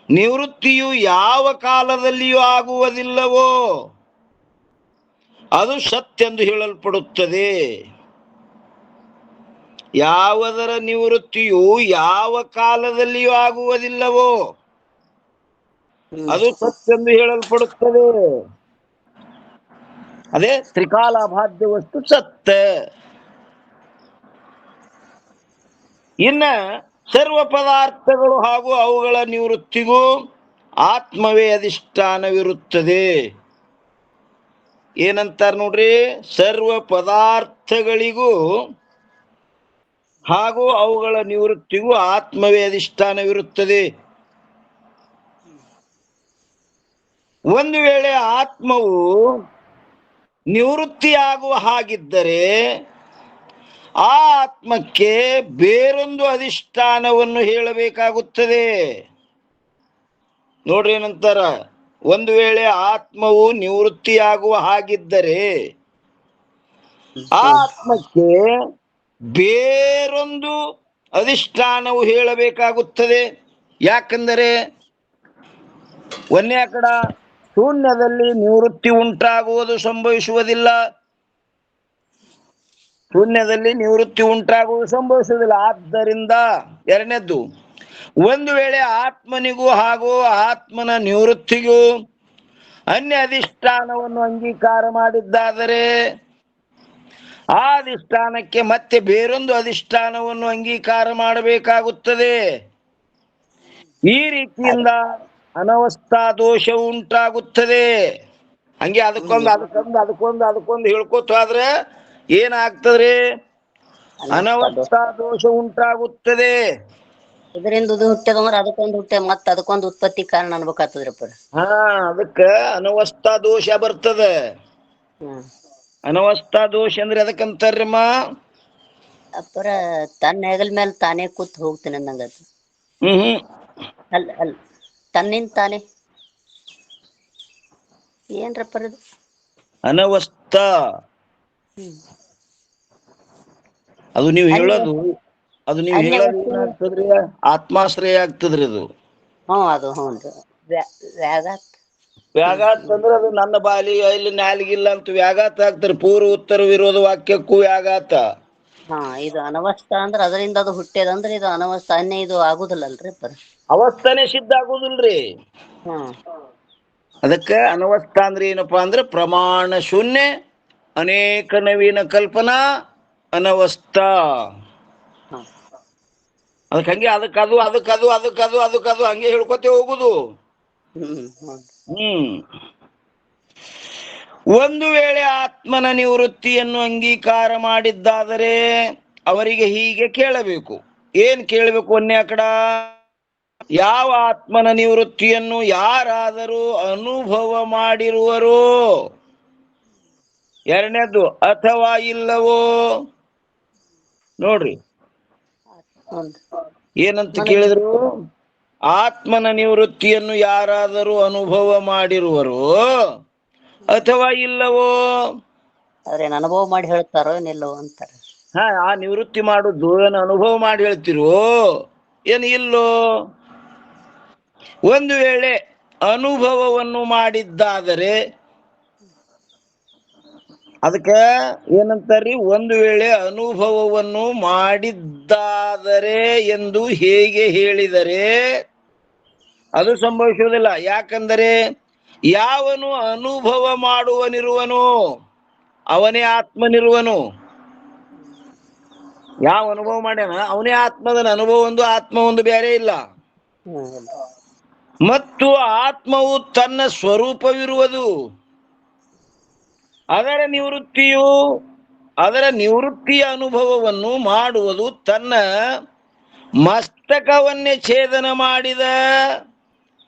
ನಿವೃತ್ತಿಯು ಯಾವ ಕಾಲದಲ್ಲಿಯೂ ಆಗುವುದಿಲ್ಲವೋ ಅದು ಸತ್ಯ ಎಂದು ಹೇಳಲ್ಪಡುತ್ತದೆ. ಯಾವುದರ ನಿವೃತ್ತಿಯು ಯಾವ ಕಾಲದಲ್ಲಿಯೂ ಆಗುವುದಿಲ್ಲವೋ ಅದು ಸತ್ಯ ಎಂದು ಹೇಳಲ್ಪಡುತ್ತದೆ. ಅದೇ ತ್ರಿಕಾಲಾಭಾದ್ಯ ವಸ್ತು ಸತ್ಯ. ಇನ್ನ ಸರ್ವ ಪದಾರ್ಥಗಳು ಹಾಗೂ ಅವುಗಳ ನಿವೃತ್ತಿಗೂ ಆತ್ಮವೇ ಅಧಿಷ್ಠಾನವಿರುತ್ತದೆ. ಏನಂತಾರ ನೋಡ್ರಿ, ಸರ್ವ ಪದಾರ್ಥಗಳಿಗೂ ಹಾಗೂ ಅವುಗಳ ನಿವೃತ್ತಿಗೂ ಆತ್ಮವೇ ಅಧಿಷ್ಠಾನವಿರುತ್ತದೆ. ಒಂದು ವೇಳೆ ಆತ್ಮವು ನಿವೃತ್ತಿಯಾಗುವ ಹಾಗಿದ್ದರೆ ಆ ಆತ್ಮಕ್ಕೆ ಬೇರೊಂದು ಅಧಿಷ್ಠಾನವನ್ನು ಹೇಳಬೇಕಾಗುತ್ತದೆ. ನೋಡ್ರಿ ಏನಂತಾರ, ಒಂದು ವೇಳೆ ಆತ್ಮವು ನಿವೃತ್ತಿಯಾಗುವ ಹಾಗಿದ್ದರೆ ಆ ಆತ್ಮಕ್ಕೆ ಬೇರೊಂದು ಅಧಿಷ್ಠಾನವು ಹೇಳಬೇಕಾಗುತ್ತದೆ. ಯಾಕಂದರೆ ಒಂದೇ ಕಡ ಶೂನ್ಯದಲ್ಲಿ ನಿವೃತ್ತಿ ಉಂಟಾಗುವುದು ಸಂಭವಿಸುವುದಿಲ್ಲ. ಶೂನ್ಯದಲ್ಲಿ ನಿವೃತ್ತಿ ಉಂಟಾಗುವುದು ಸಂಭವಿಸುವುದಿಲ್ಲ. ಆದ್ದರಿಂದ ಎರಡನೇದ್ದು, ಒಂದು ವೇಳೆ ಆತ್ಮನಿಗೂ ಹಾಗೂ ಆತ್ಮನ ನಿವೃತ್ತಿಗೂ ಅನ್ಯ ಅಧಿಷ್ಠಾನವನ್ನು ಅಂಗೀಕಾರ ಮಾಡಿದ್ದಾದರೆ ಆ ಅಧಿಷ್ಠಾನಕ್ಕೆ ಮತ್ತೆ ಬೇರೊಂದು ಅಧಿಷ್ಠಾನವನ್ನು ಅಂಗೀಕಾರ ಮಾಡಬೇಕಾಗುತ್ತದೆ. ಈ ರೀತಿಯಿಂದ ಅನವಸ್ಥಾ ದೋಷ ಉಂಟಾಗುತ್ತದೆ. ಹಂಗೆ ಅದಕ್ಕೊಂದು ಹೇಳ್ಕೋತ ಆದ್ರೆ ಏನಾಗ್ತದ್ರಿ, ಅನವಸ್ಥಾ ದೋಷ ಉಂಟಾಗುತ್ತದೆ. ಇದರಿಂದ ಇದು ಹುಟ್ಟದಂದ್ರ ಅದಕ್ಕೊಂದು ಹುಟ್ಟೆ ಮತ್ತ ಅದಕ್ಕೊಂದು ಉತ್ಪತ್ತಿ ಕಾರಣ ಅನ್ಬೇಕಾಗ್ತದ್ರಪ್ಪ. ಅದಕ್ಕ ಅನವಸ್ಥಾ ದೋಷ ಬರ್ತದೆ. ಅನವಸ್ಥಾ ದೋಷ ಅಂದ್ರೆ ಅದಕ್ಕಂತಾರಮ್ಮ, ಅಪ್ಪರ ತನ್ನ ಹೆಗಲ ಮೇಲೆ ತಾನೇ ಕೂತ್ ಹೋಗ್ತೇನೆ ಅಂದಂಗ. ಅಲ್ಲ ತನ್ನಿಂದ ತಾನೇ ಏನ್ರಪ್ಪ ಇದು ಅನವಸ್ಥಾ. ಅದು ನೀವು ಹೇಳೋದು ಏನಾಗ್ತದ್ರಿ, ಆತ್ಮಾಶ್ರಯ ಆಗ್ತದ್ರಿ ಅದು. ಅದು ವ್ಯಾಘಾತ ಅಂದ್ರೆ ಅದು ನನ್ನ ಬಾಲಿ ಇಲ್ಲಿ ನಾಲ್ಗಿಲ್ಲ ಅಂತ ವ್ಯಾಘಾತ ಆಗ್ತಾರೆ. ಪೂರ್ವ ಉತ್ತರ ವಿರೋಧ ವಾಕ್ಯಕ್ಕೂ ವ್ಯಾಘಾತ. ಇದು ಅನವಸ್ಥಾ ಅಂದ್ರೆ ಅದರಿಂದ ಅದು ಹುಟ್ಟೇದಂದ್ರೆ ಇದು ಅನವಸ್ಥಾ ಅನ್ಯ ಇದು ಆಗುದಿಲ್ಲಲ್ರಿ ಪರ ಅವಸ್ಥಾನೆ ಸಿದ್ಧ ಆಗುದಿಲ್ರಿ. ಅದಕ್ಕೆ ಅನವಸ್ಥಾ ಅಂದ್ರೆ ಏನಪ್ಪಾ ಅಂದ್ರೆ ಪ್ರಮಾಣ ಶೂನ್ಯ ಅನೇಕ ನವೀನ ಕಲ್ಪನಾ ಅನವಸ್ಥಾ. ಅದಕ್ಕೆ ಹಂಗೆ ಅದಕ್ಕದು ಹಂಗೆ ಹೇಳ್ಕೊತೇ ಹೋಗುದು. ಒಂದು ವೇಳೆ ಆತ್ಮನ ನಿವೃತ್ತಿಯನ್ನು ಅಂಗೀಕಾರ ಮಾಡಿದ್ದಾದರೆ ಅವರಿಗೆ ಹೀಗೆ ಕೇಳಬೇಕು. ಏನ್ ಕೇಳಬೇಕು? ಒಂದೇ ಕಡ ಯಾವ ಆತ್ಮನ ನಿವೃತ್ತಿಯನ್ನು ಯಾರಾದರೂ ಅನುಭವ ಮಾಡಿರುವರೋ, ಎರಡನೇದು ಅಥವಾ ಇಲ್ಲವೋ. ನೋಡ್ರಿ ಏನಂತ ಕೇಳಿದ್ರು, ಆತ್ಮನ ನಿವೃತ್ತಿಯನ್ನು ಯಾರಾದರೂ ಅನುಭವ ಮಾಡಿರುವರೋ ಅಥವಾ ಇಲ್ಲವೋ. ಅವ್ರೇನ್ ಅನುಭವ ಮಾಡಿ ಹೇಳ್ತಾರೋ ಏನಿಲ್ಲವೋ ಅಂತಾರೆ. ಆ ನಿವೃತ್ತಿ ಮಾಡುದು ಏನು ಅನುಭವ ಮಾಡಿ ಹೇಳ್ತಿರೋ ಏನು ಇಲ್ಲೋ. ಒಂದು ವೇಳೆ ಅನುಭವವನ್ನು ಮಾಡಿದ್ದಾದರೆ ಅದಕ್ಕೆ ಏನಂತಾರ್ರಿ, ಒಂದು ವೇಳೆ ಅನುಭವವನ್ನು ಮಾಡಿದ್ದಾದರೆ ಎಂದು ಹೇಗೆ ಹೇಳಿದರೆ ಅದು ಸಂಭವಿಸುವುದಿಲ್ಲ. ಯಾಕಂದರೆ ಯಾವನು ಅನುಭವ ಮಾಡುವನಿರುವನು ಅವನೇ ಆತ್ಮನಿರುವನು. ಯಾವ ಅನುಭವ ಮಾಡ್ಯಾನ ಅವನೇ ಆತ್ಮದನ. ಅನುಭವ ಒಂದು ಆತ್ಮ ಒಂದು ಬೇರೆ ಇಲ್ಲ. ಮತ್ತು ಆತ್ಮವು ತನ್ನ ಸ್ವರೂಪವಿರುವುದು. ಅದರ ನಿವೃತ್ತಿಯ ಅನುಭವವನ್ನು ಮಾಡುವುದು ತನ್ನ ಮಸ್ತಕವನ್ನೇ ಛೇದನ ಮಾಡಿದ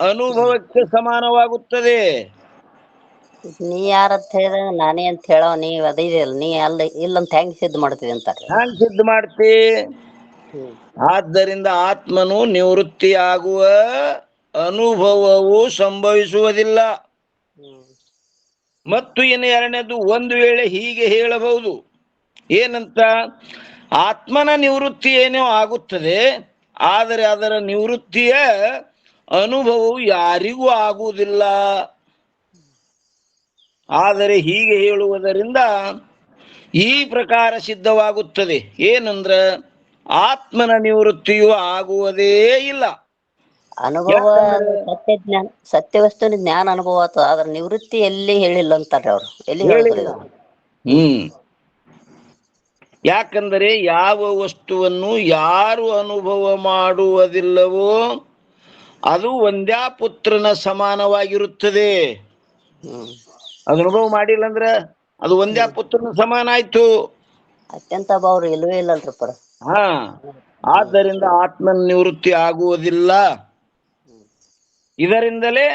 ಅನುಭವಕ್ಕೆ ಸಮಾನವಾಗುತ್ತದೆ. ನೀ ಯಾರಂತ ಹೇಳಿದಾಗ ನಾನೇ ಅಂತ ಹೇಳೋ ನೀವ್ ಅದೇ ಇದೆಯಲ್ಲ, ನೀ ಅಲ್ಲ ಇಲ್ಲಂತ ಹೆಂಗ್ ಸಿದ್ಧ ಮಾಡ್ತೀವಿ ಅಂತಾರೆ. ಹ್ಯಾಂಗ ಸಿದ್ಧ ಮಾಡ್ತಿ? ಆದ್ದರಿಂದ ಆತ್ಮನು ನಿವೃತ್ತಿಯಾಗುವ ಅನುಭವವು ಸಂಭವಿಸುವುದಿಲ್ಲ. ಮತ್ತು ಇನ್ನು ಎರಡನೇದು, ಒಂದು ವೇಳೆ ಹೀಗೆ ಹೇಳಬಹುದು, ಏನಂತ? ಆತ್ಮನ ನಿವೃತ್ತಿ ಏನೋ ಆಗುತ್ತದೆ, ಆದರೆ ಅದರ ನಿವೃತ್ತಿಯ ಅನುಭವವು ಯಾರಿಗೂ ಆಗುವುದಿಲ್ಲ. ಆದರೆ ಹೀಗೆ ಹೇಳುವುದರಿಂದ ಈ ಪ್ರಕಾರ ಸಿದ್ಧವಾಗುತ್ತದೆ, ಏನಂದ್ರ ಆತ್ಮನ ನಿವೃತ್ತಿಯು ಆಗುವುದೇ ಇಲ್ಲ. ಅನುಭವ ಸತ್ಯವಸ್ತುವಿನ ಜ್ಞಾನ ಅನುಭವ ಆಯ್ತು, ಅದ್ರ ನಿವೃತ್ತಿ ಎಲ್ಲಿ ಹೇಳಿಲ್ಲ ಅಂತಾರೆ ಅವ್ರು. ಎಲ್ಲಿ ಹೇಳಿದ್ರು? ಯಾಕಂದರೆ ಯಾವ ವಸ್ತುವನ್ನು ಯಾರು ಅನುಭವ ಮಾಡುವುದಿಲ್ಲವೋ ಅದು ಒಂದ್ಯಾ ಪುತ್ರನ ಸಮಾನವಾಗಿರುತ್ತದೆ. ಅದು ಅನುಭವ ಮಾಡಿಲ್ಲ ಅಂದ್ರ ಅದು ಒಂದ್ಯಾ ಪುತ್ರನ ಸಮಾನ ಆಯ್ತು. ಅತ್ಯಂತ ಅವ್ರು ಇಲ್ವೇ ಇಲ್ಲಲ್ರಿ ಪರ. ಆದ್ದರಿಂದ ಆತ್ಮನ ನಿವೃತ್ತಿ ಆಗುವುದಿಲ್ಲ. ಇದರಿಂದಲೇ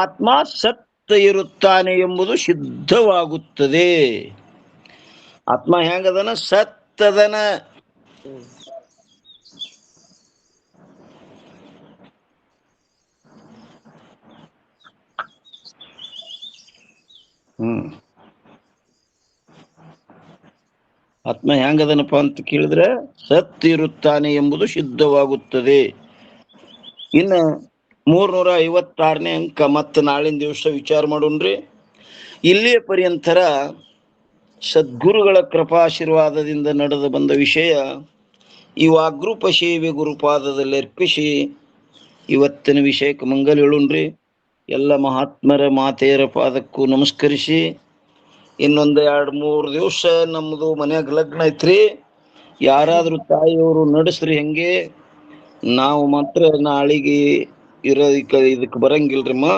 ಆತ್ಮ ಸತ್ತ ಇರುತ್ತಾನೆ ಎಂಬುದು ಸಿದ್ಧವಾಗುತ್ತದೆ. ಆತ್ಮ ಹೆಂಗದನ? ಸತ್ತದನ. ಆತ್ಮ ಹೆಂಗದನಪ್ಪ ಅಂತ ಕೇಳಿದ್ರೆ ಸತ್ತಿರುತ್ತಾನೆ ಎಂಬುದು ಸಿದ್ಧವಾಗುತ್ತದೆ. ಇನ್ನು 356ನೇ ಅಂಕ ಮತ್ತೆ ನಾಳಿನ ದಿವಸ ವಿಚಾರ ಮಾಡೋಣ್ರಿ. ಇಲ್ಲಿಯ ಪರ್ಯಂತರ ಸದ್ಗುರುಗಳ ಕೃಪಾಶೀರ್ವಾದದಿಂದ ನಡೆದು ಬಂದ ವಿಷಯ ಈ ವಾಗ್ರೂಪ ಸೇವೆ ಗುರುಪಾದದಲ್ಲಿ ಅರ್ಪಿಸಿ ಇವತ್ತಿನ ವಿಷಯಕ್ಕೆ ಮಂಗಲ್ ಹೇಳುಣ್ರಿ. ಎಲ್ಲ ಮಹಾತ್ಮರ ಮಾತೆಯರ ಪಾದಕ್ಕೂ ನಮಸ್ಕರಿಸಿ, ಇನ್ನೊಂದು 2-3 ದಿವಸ ನಮ್ಮದು ಮನ್ಯಾಗ ಲಗ್ನ ಐತ್ರಿ. ಯಾರಾದ್ರೂ ತಾಯಿಯವರು ನಡೆಸ್ರಿ. ಹೆಂಗೆ ನಾವು ಮಾತ್ರ ನಾಳಿಗೆ ಇದಕ್ಕೆ ಬರಂಗಿಲ್ರಮ್ಮ.